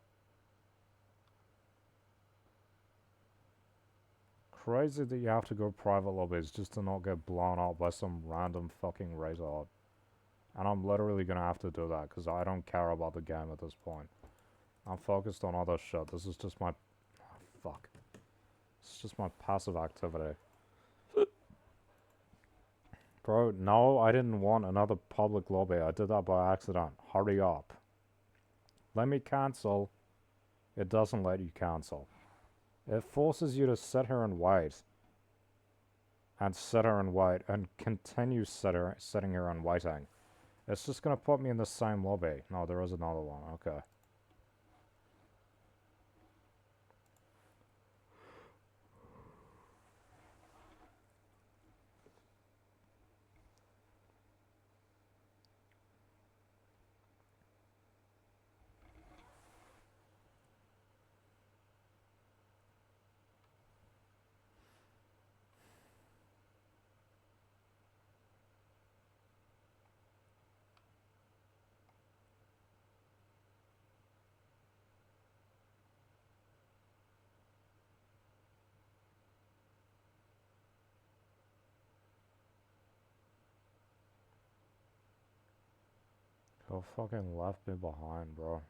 Crazy that you have to go private lobbies just to not get blown up by some random fucking retard. And I'm literally gonna have to do that, because I don't care about the game at this point. I'm focused on other shit. This is just my... Oh, fuck. It's just my passive activity. Bro, no, I didn't want another public lobby. I did that by accident. Hurry up. Let me cancel. It doesn't let you cancel. It forces you to sit here and wait. And sit here and wait. And continue sitting here and waiting. It's just gonna put me in the same lobby. No, there is another one. Okay. Who fucking left me behind, bro?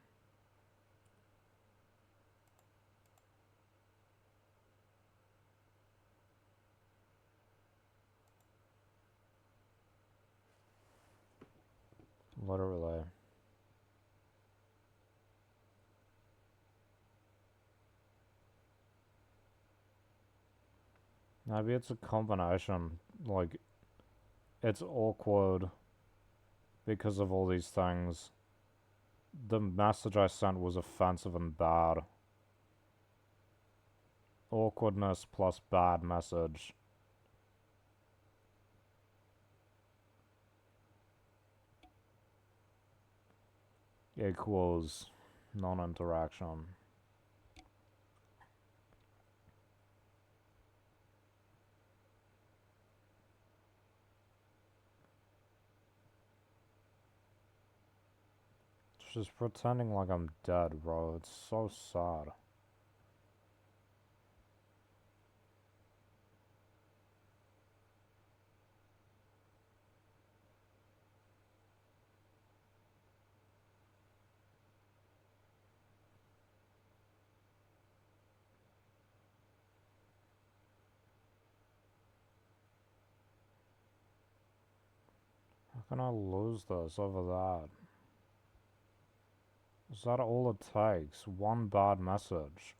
Literally. Maybe it's a combination. Like, it's awkward because of all these things. The message I sent was offensive and bad. Awkwardness plus bad message. Equals non-interaction. Just pretending like I'm dead, bro. It's so sad. How can I lose this over that? Is that all it takes? One bad message.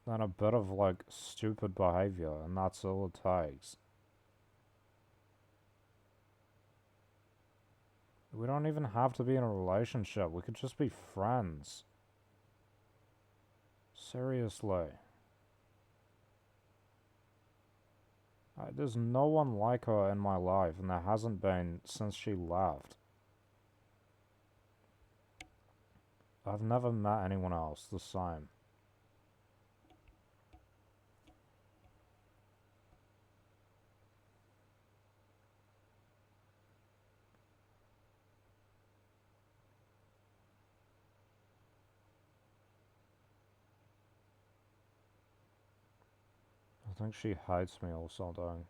Then a bit of, like, stupid behavior, and that's all it takes. We don't even have to be in a relationship. We could just be friends. Seriously. There's no one like her in my life, and there hasn't been since she left. I've never met anyone else the same. I think she hates me or something.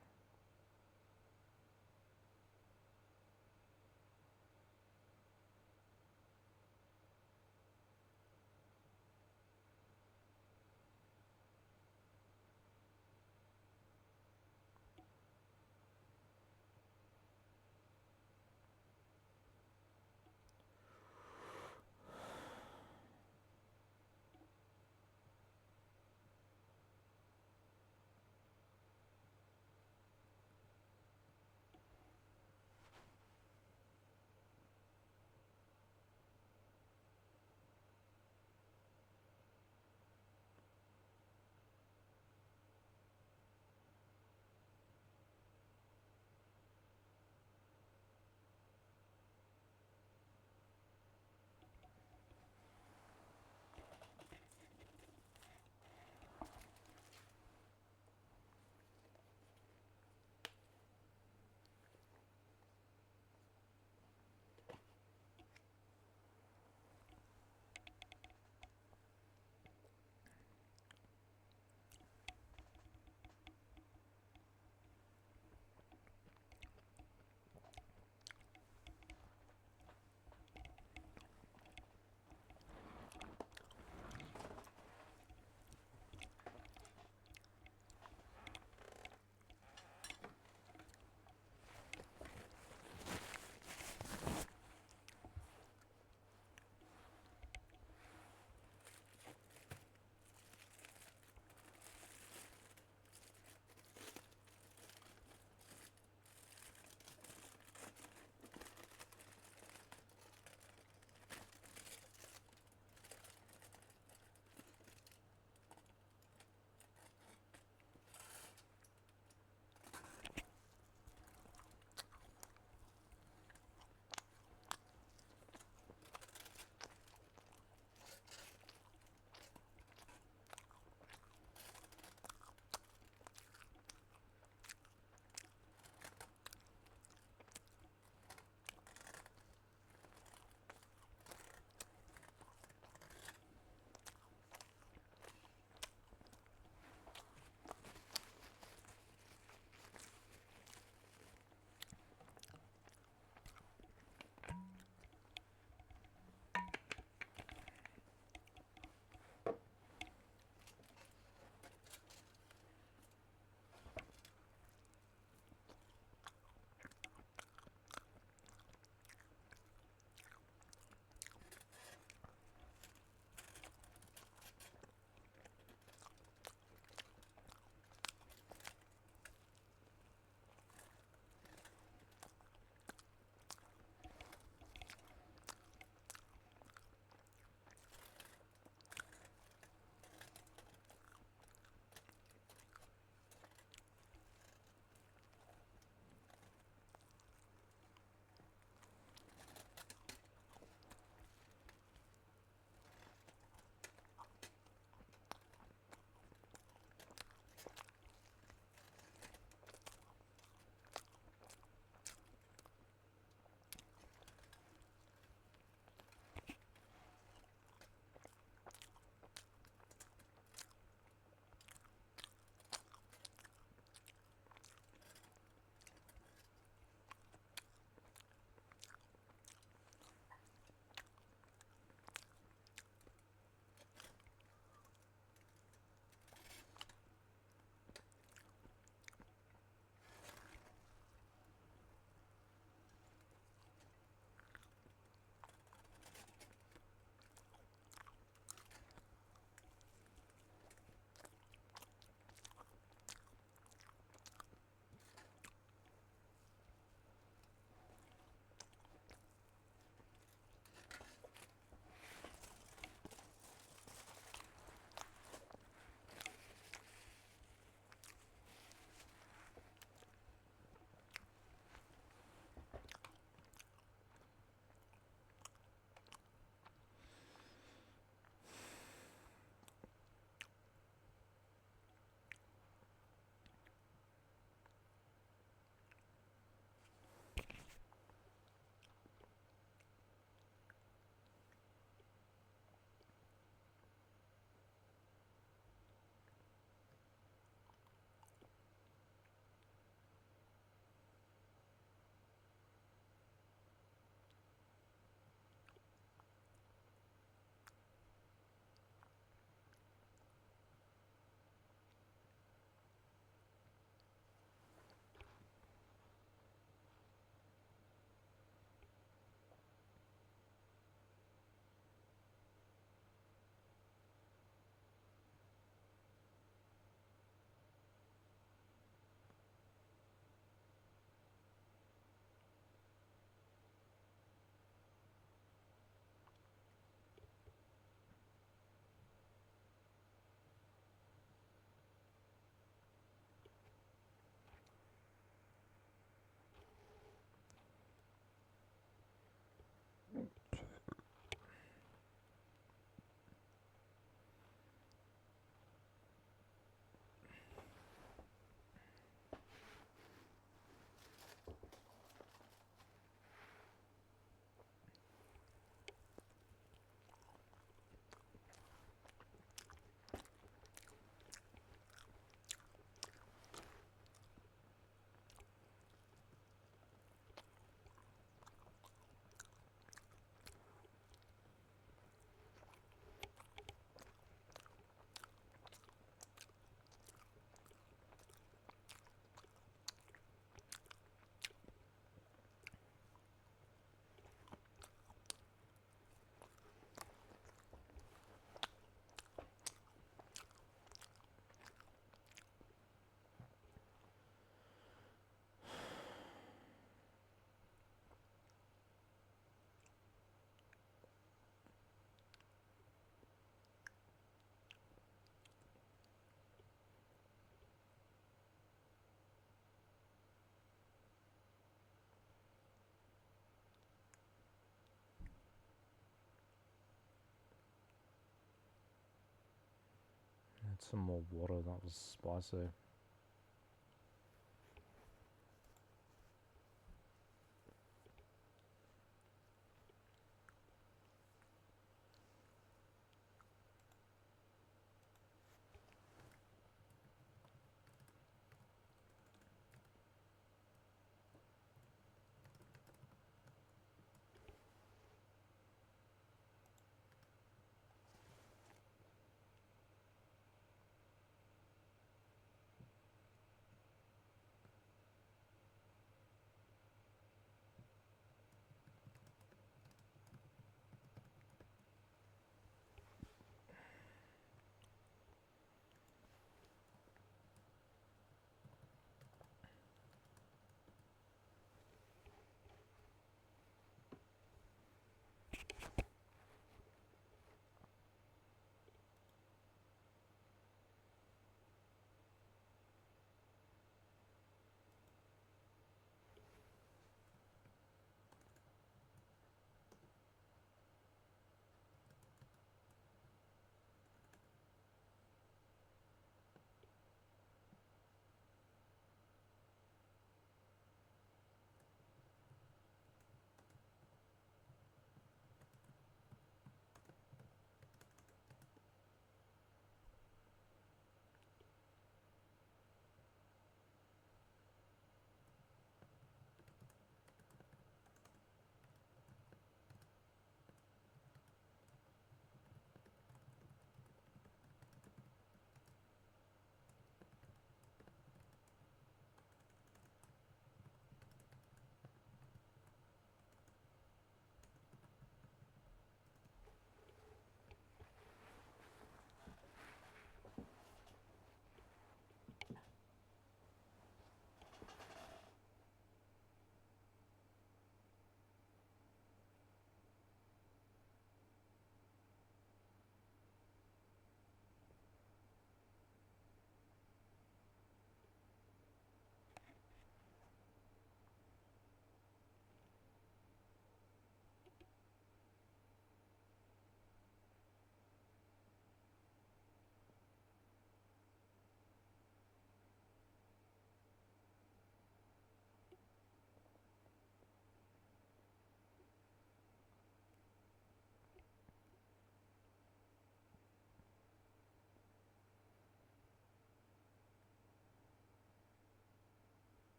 Some more water, that was spicy.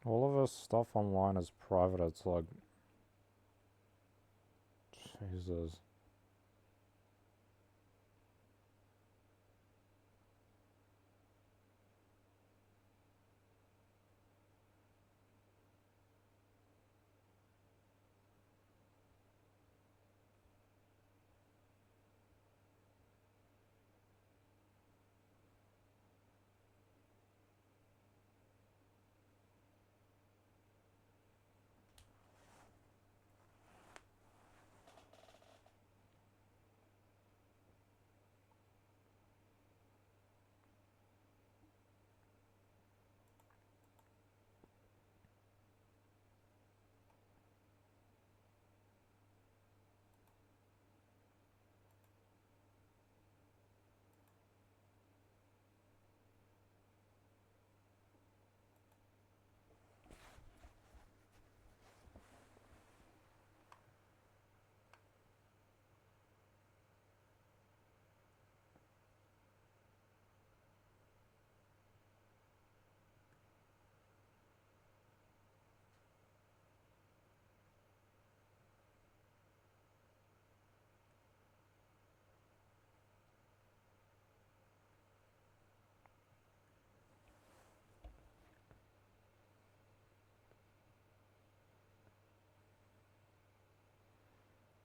All of this stuff online is private, it's like... Jesus.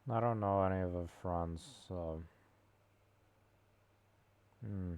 I don't know any of her friends, so... Hmm.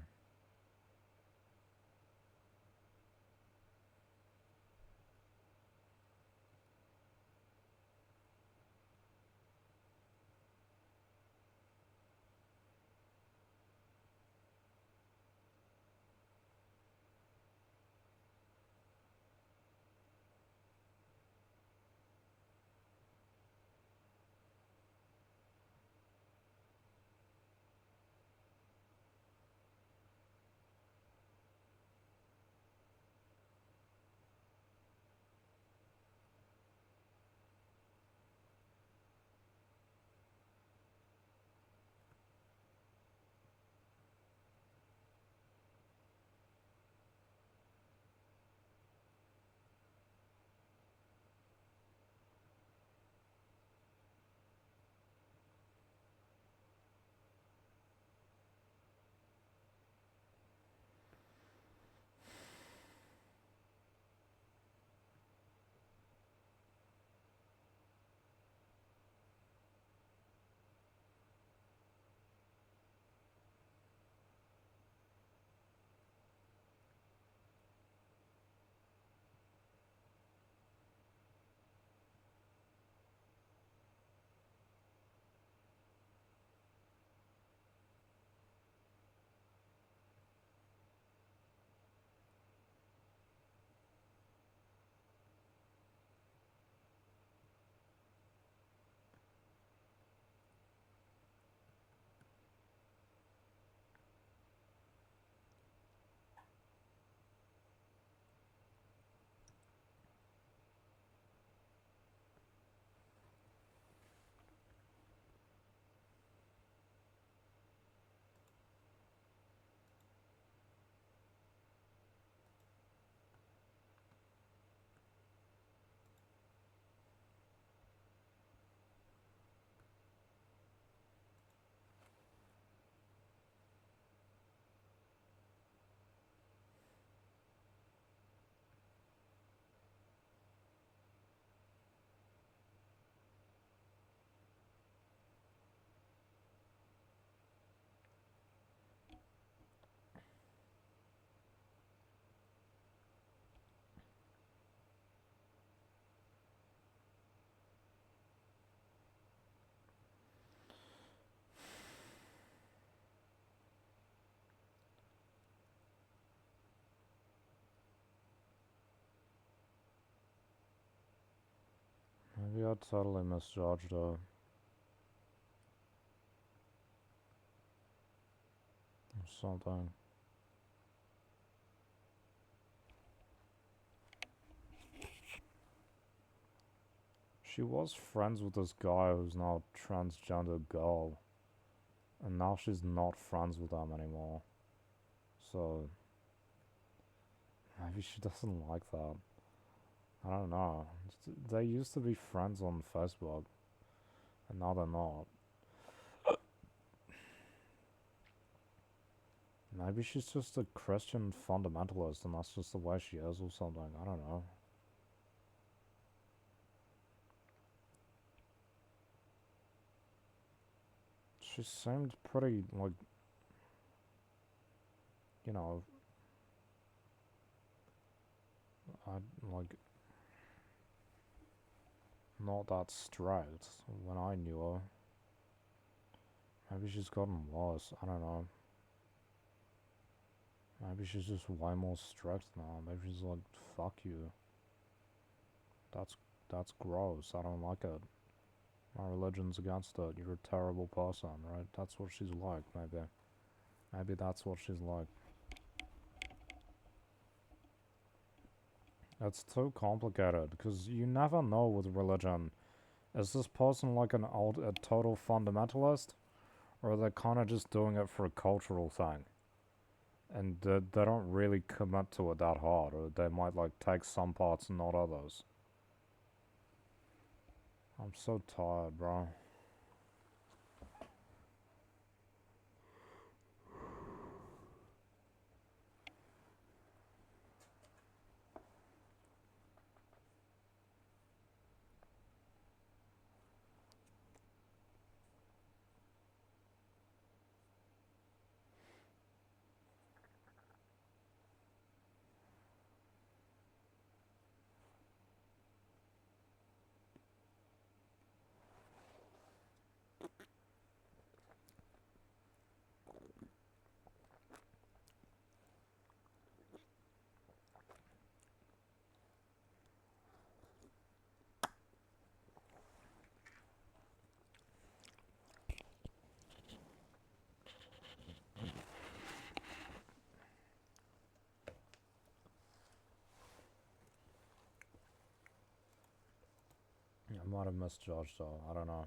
Maybe I totally misjudged her. Or something. She was friends with this guy who's now a transgender girl. And now she's not friends with them anymore. So... maybe she doesn't like that. I don't know. They used to be friends on Facebook. And now they're not. Maybe she's just a Christian fundamentalist and that's just the way she is or something. I don't know. She seemed pretty, like, you know, like, not that straight when I knew her. Maybe she's gotten worse. I don't know. Maybe she's just way more strict now. Maybe she's like, fuck you. That's that's gross. I don't like it. My religion's against it. You're a terrible person, right? That's what she's like, maybe. Maybe that's what she's like. It's too complicated, because you never know with religion. Is this person like a total fundamentalist? Or are they kind of just doing it for a cultural thing? And they don't really commit to it that hard, or they might like take some parts and not others. I'm so tired, bro. might have misjudged her. I don't know.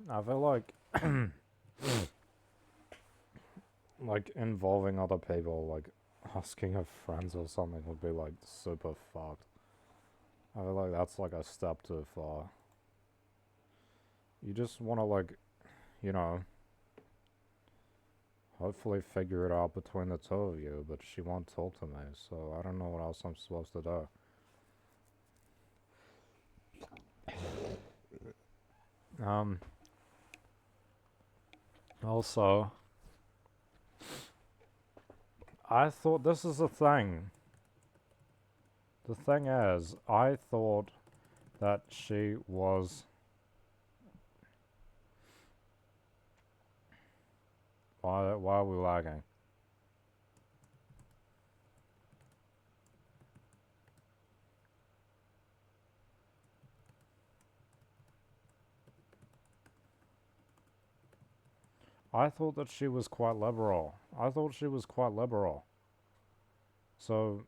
I feel like involving other people, like asking of friends or something would be like super fucked. I feel like that's like a step too far. You just want to like, you know, hopefully figure it out between the two of you, but she won't talk to me, so I don't know what else I'm supposed to do. Also, I thought this is the thing. The thing is, I thought that she was... Why are we lagging? I thought that she was quite liberal. I thought she was quite liberal. So,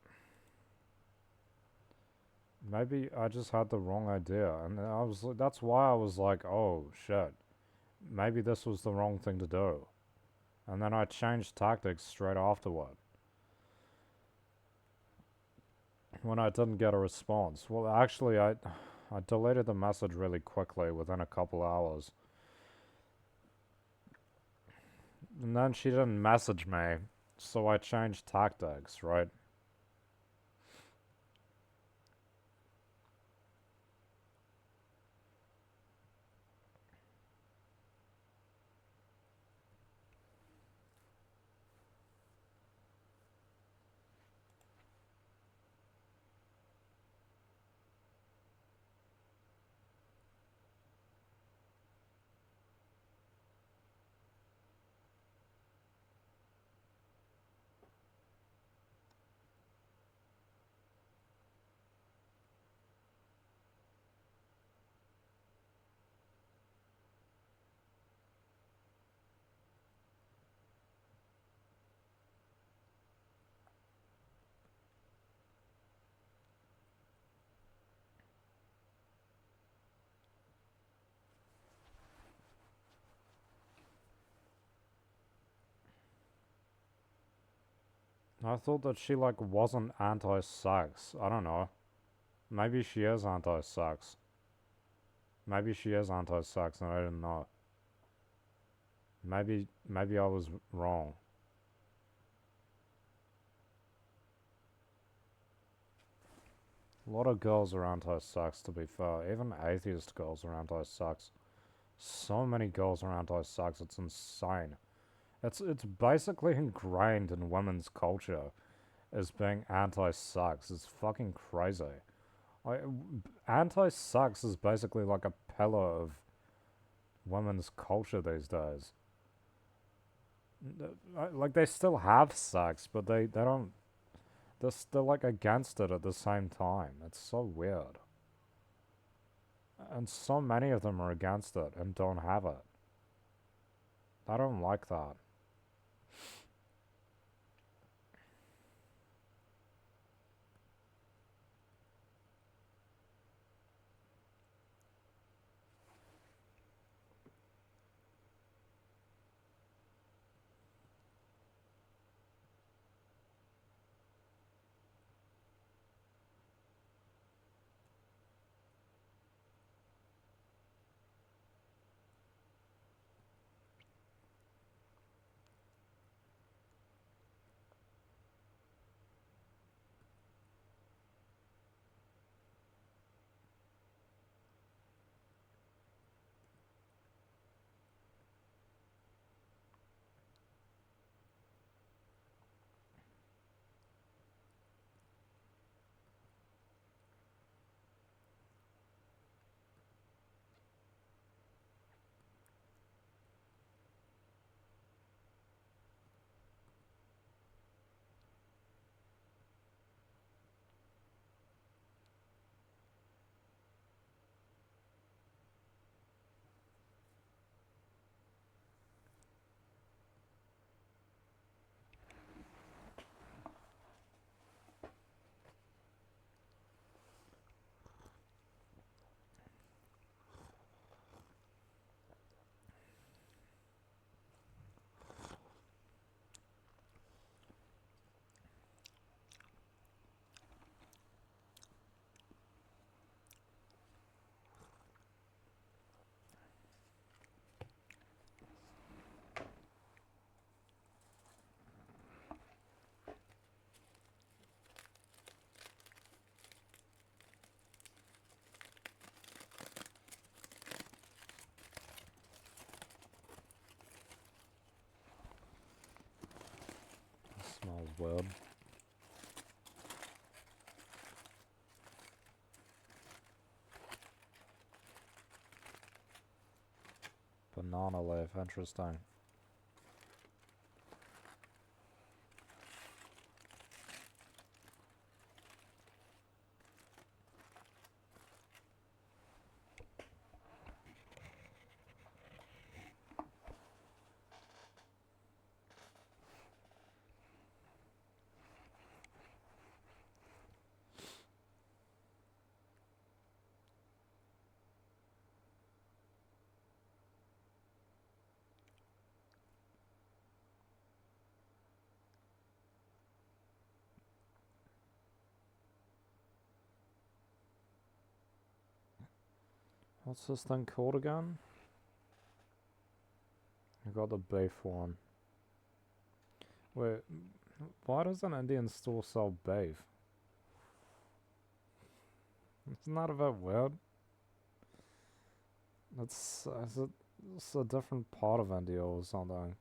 Maybe I just had the wrong idea, and that's why I was like, oh shit, maybe this was the wrong thing to do. And then I changed tactics straight afterward when I didn't get a response. Well, actually, I deleted the message really quickly within a couple hours. And then she didn't message me, so I changed tactics, right? I thought that she like wasn't anti-sex. I don't know. Maybe she is anti-sex. Maybe she is anti-sex and I didn't know. Maybe I was wrong. A lot of girls are anti-sex, to be fair. Even atheist girls are anti-sex. So many girls are anti-sex. It's insane. It's basically ingrained in women's culture as being anti-sex. It's fucking crazy. I, anti-sex is basically like a pillar of women's culture these days. Like they still have sex, but they don't. They're still like against it at the same time. It's so weird. And so many of them are against it and don't have it. I don't like that. It smells weird. Banana leaf, interesting. What's this thing called again? I got the beef one. Wait, why does an Indian store sell beef? Isn't that a bit weird? It's a different part of India or something.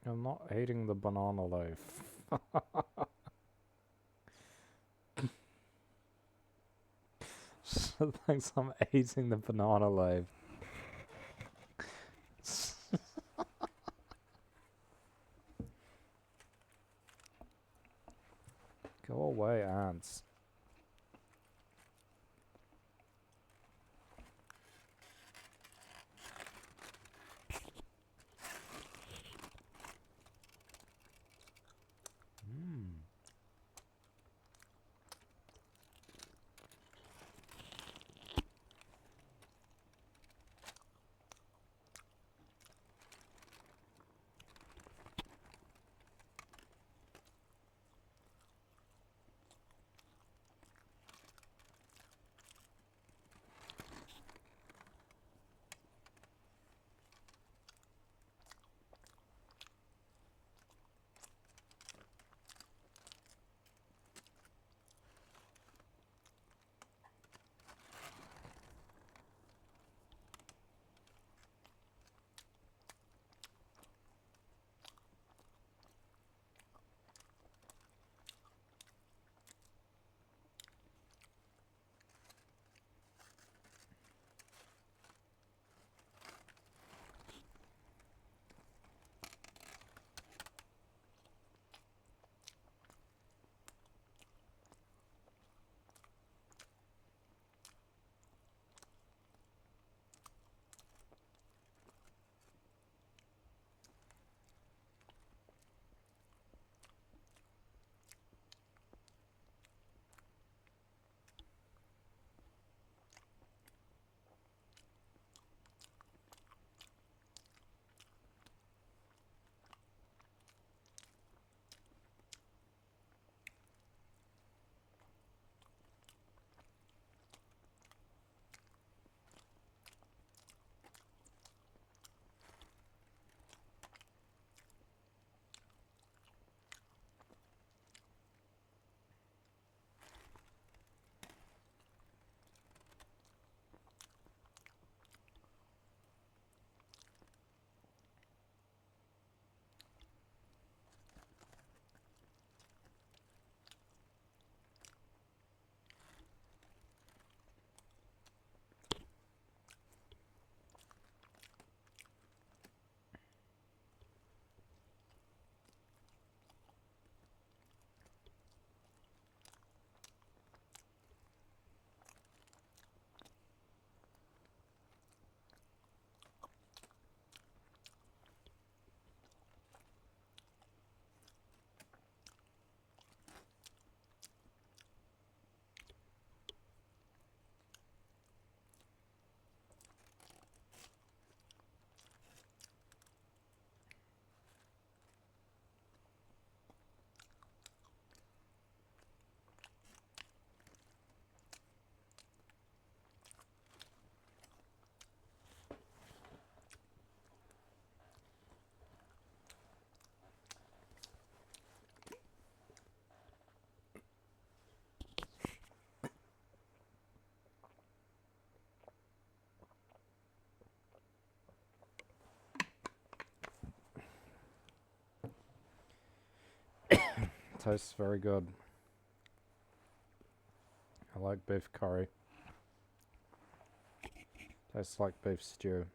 I'm not eating the banana leaf. She thinks I'm eating the banana leaf. Go away, ants. Hmm. Tastes very good. I like beef curry. Tastes like beef stew.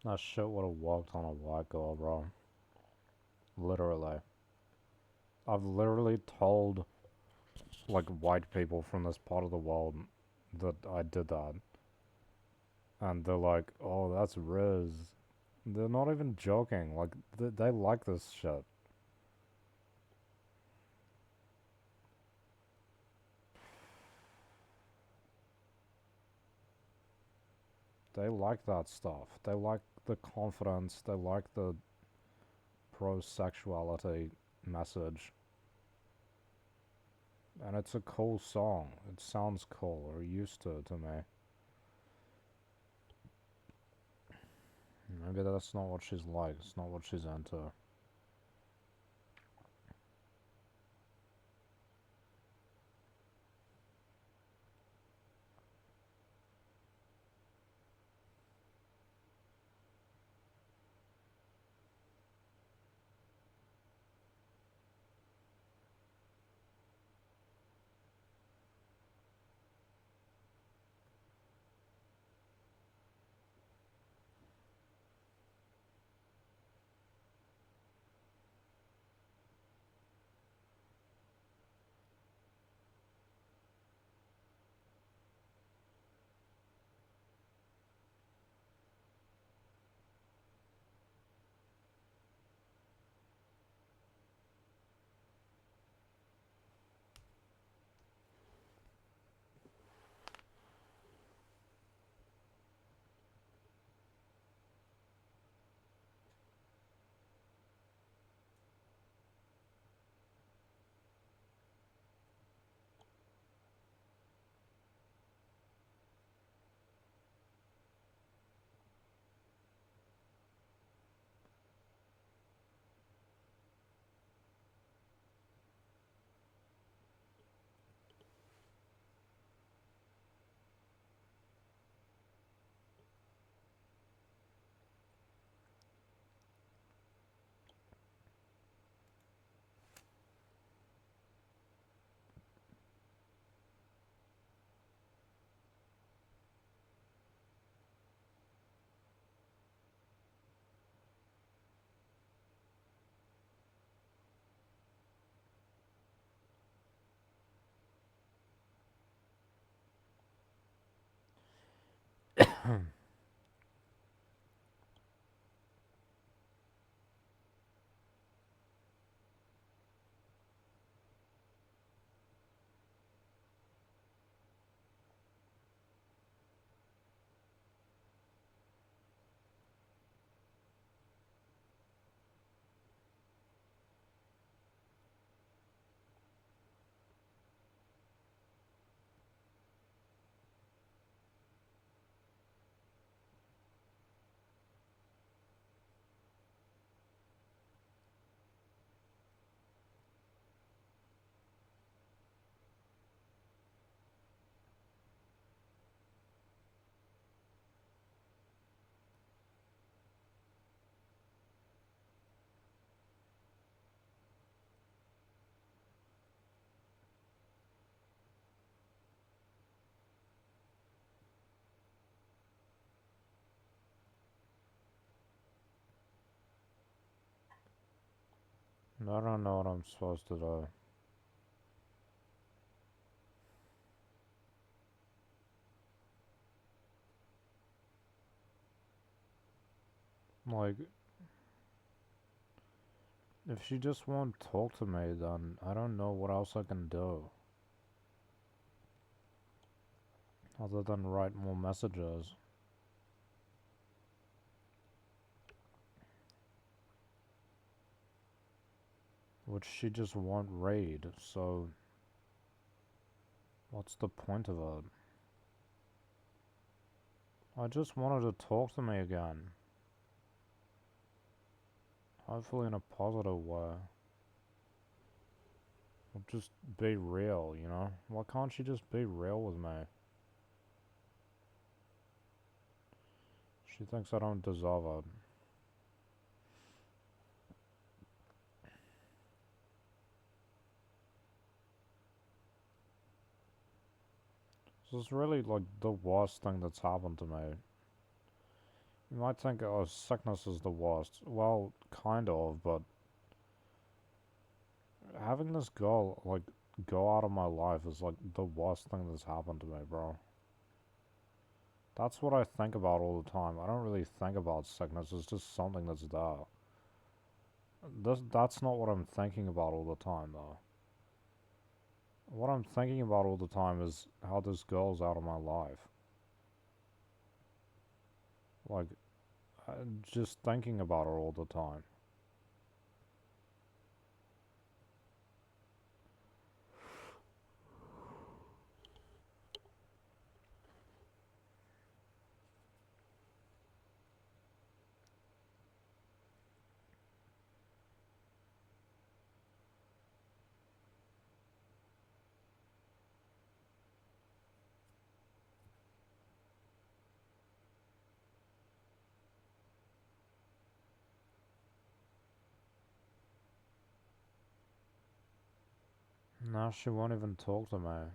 That shit would have walked on a white girl, bro. Literally. I've literally told, like, white people from this part of the world that I did that. And they're like, oh, that's Riz. They're not even joking. Like, they like this shit. They like that stuff. They like the confidence. They like the pro-sexuality message. And it's a cool song. It sounds cool, or used to me. Maybe that's not what she's like. It's not what she's into. I don't know what I'm supposed to do. Like, if she just won't talk to me, then I don't know what else I can do. Other than write more messages. Which she just won't read, so what's the point of it? I just wanted to talk to me again. Hopefully in a positive way. Or just be real, you know? Why can't she just be real with me? She thinks I don't deserve it. This is really like the worst thing that's happened to me. You might think, oh, sickness is the worst. Well, kind of, but having this girl, like, go out of my life is like the worst thing that's happened to me, bro. That's what I think about all the time. I don't really think about sickness, it's just something that's there. That's not what I'm thinking about all the time, though. What I'm thinking about all the time is how this girl's out of my life. Like, just thinking about her all the time. Now she won't even talk to me.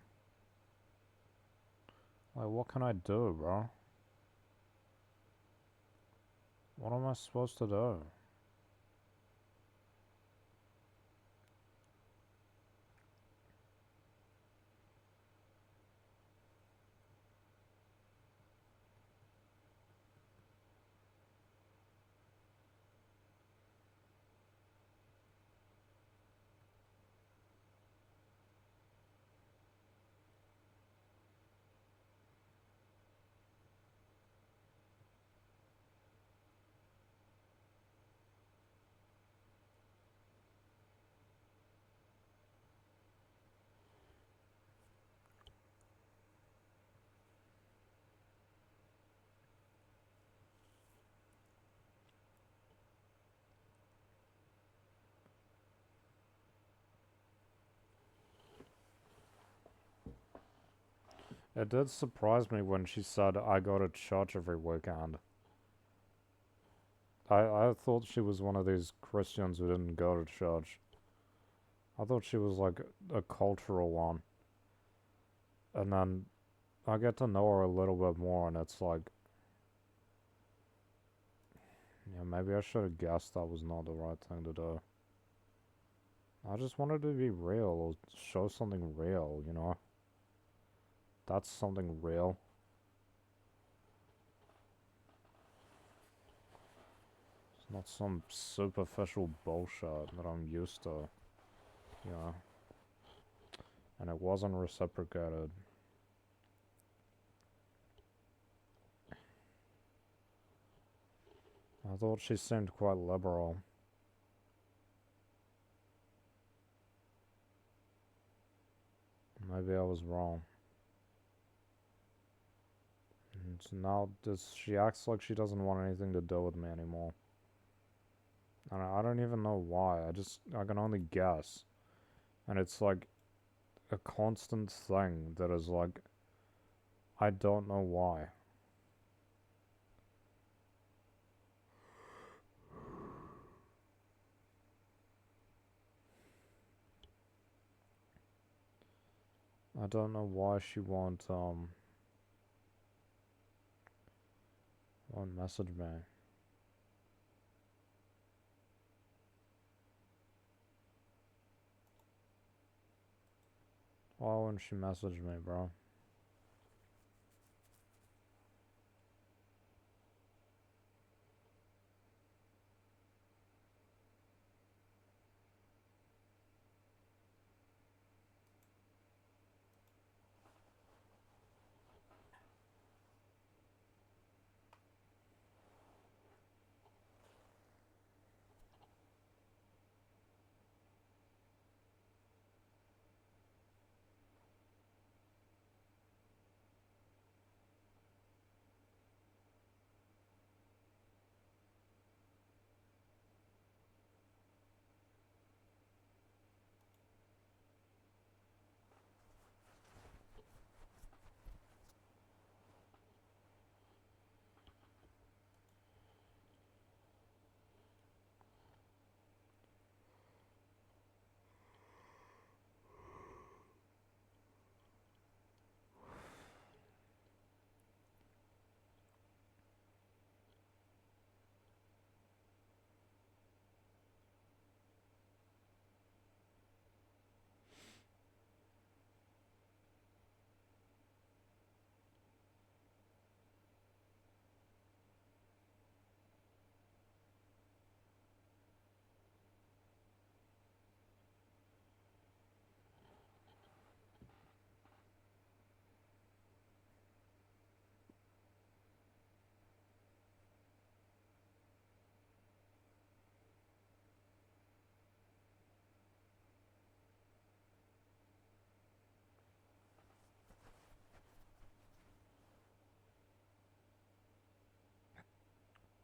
Like, what can I do, bro? What am I supposed to do? It did surprise me when she said I go to church every weekend. I thought she was one of these Christians who didn't go to church. I thought she was like a cultural one. And then I get to know her a little bit more, and it's like, yeah, maybe I should have guessed that was not the right thing to do. I just wanted to be real, or show something real, you know? That's something real. It's not some superficial bullshit that I'm used to, you know? And it wasn't reciprocated. I thought she seemed quite liberal. Maybe I was wrong. And so now she acts like she doesn't want anything to do with me anymore. And I don't even know why. I can only guess. And it's like a constant thing that is like, I don't know why. I don't know why she won't message me. Why won't she message me, bro?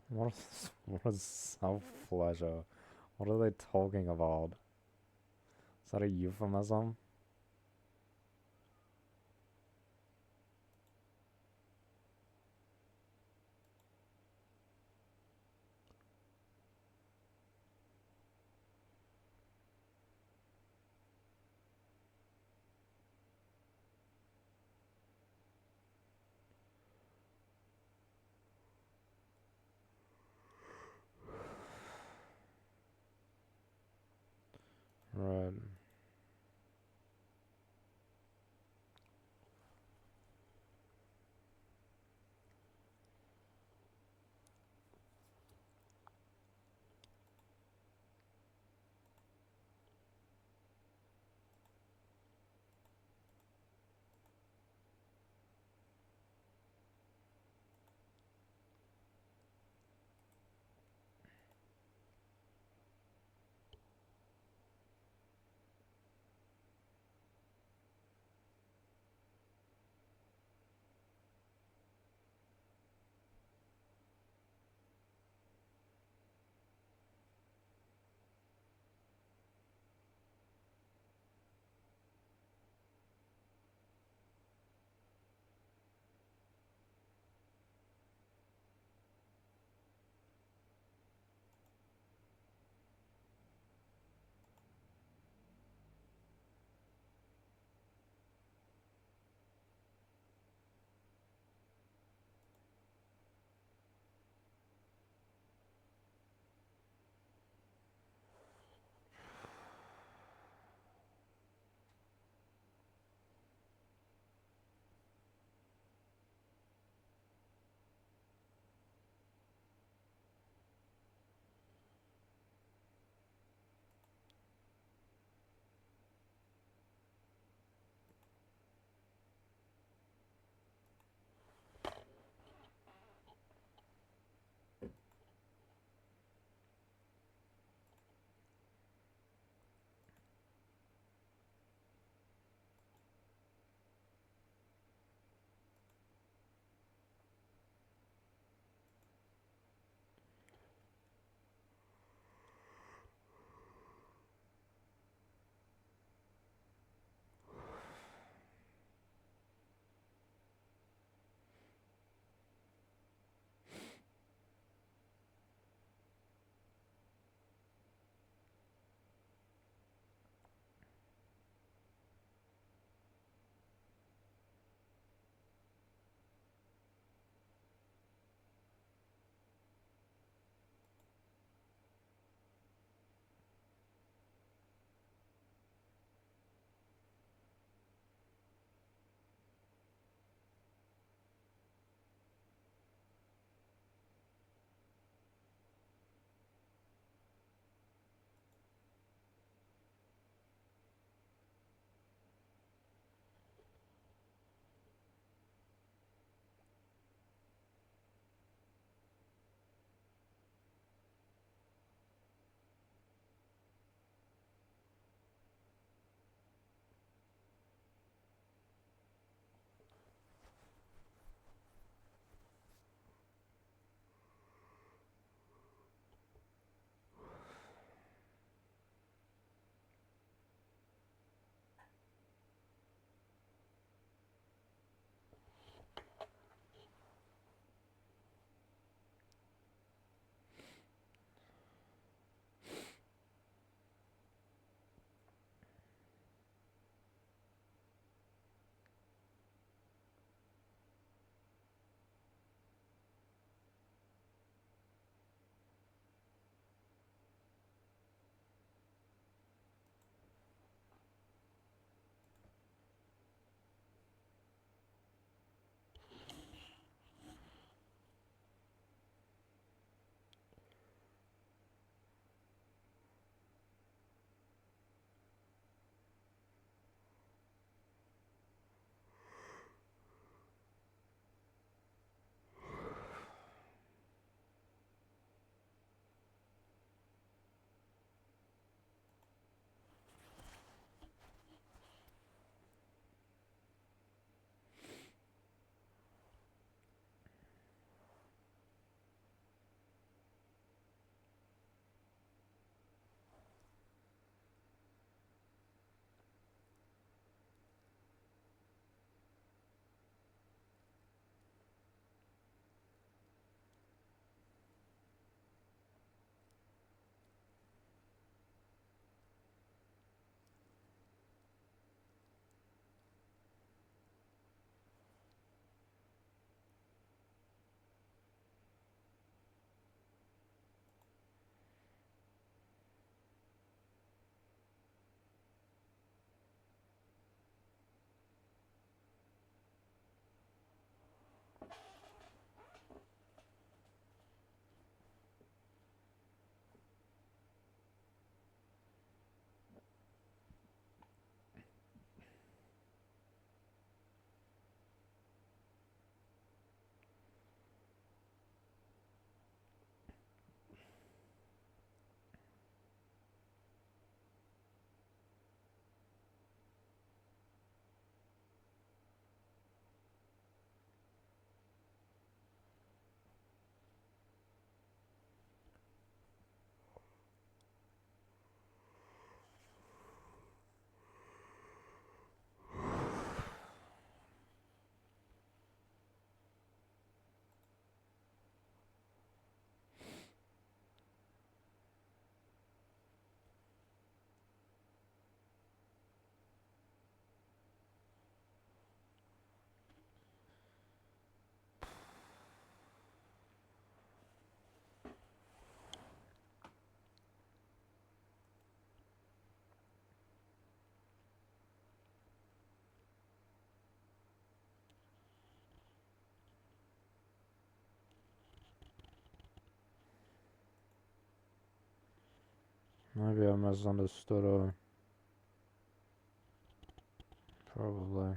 What is self-pleasure? What are they talking about? Is that a euphemism? Right. Maybe I misunderstood her. Probably.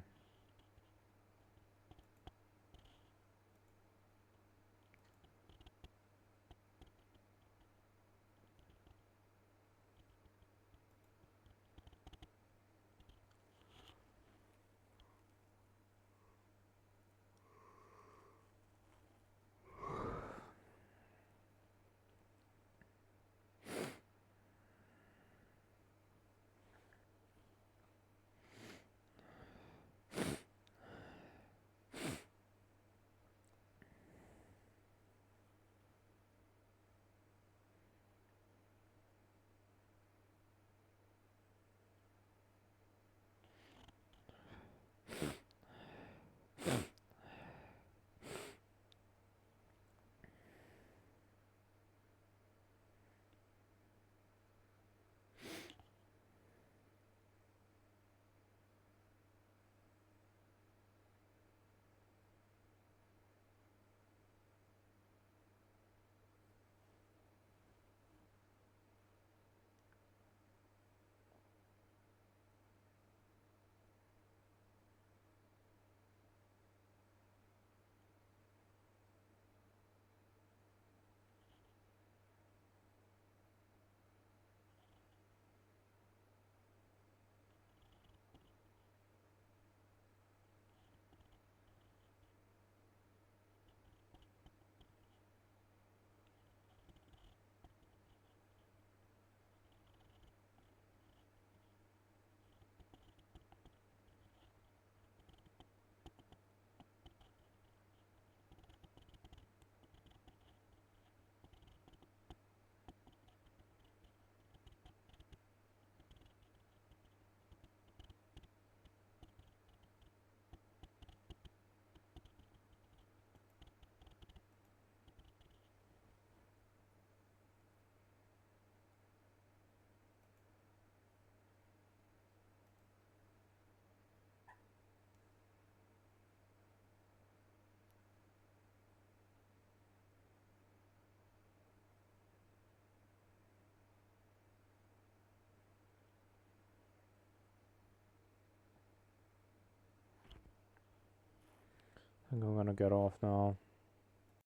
I think I'm gonna get off now.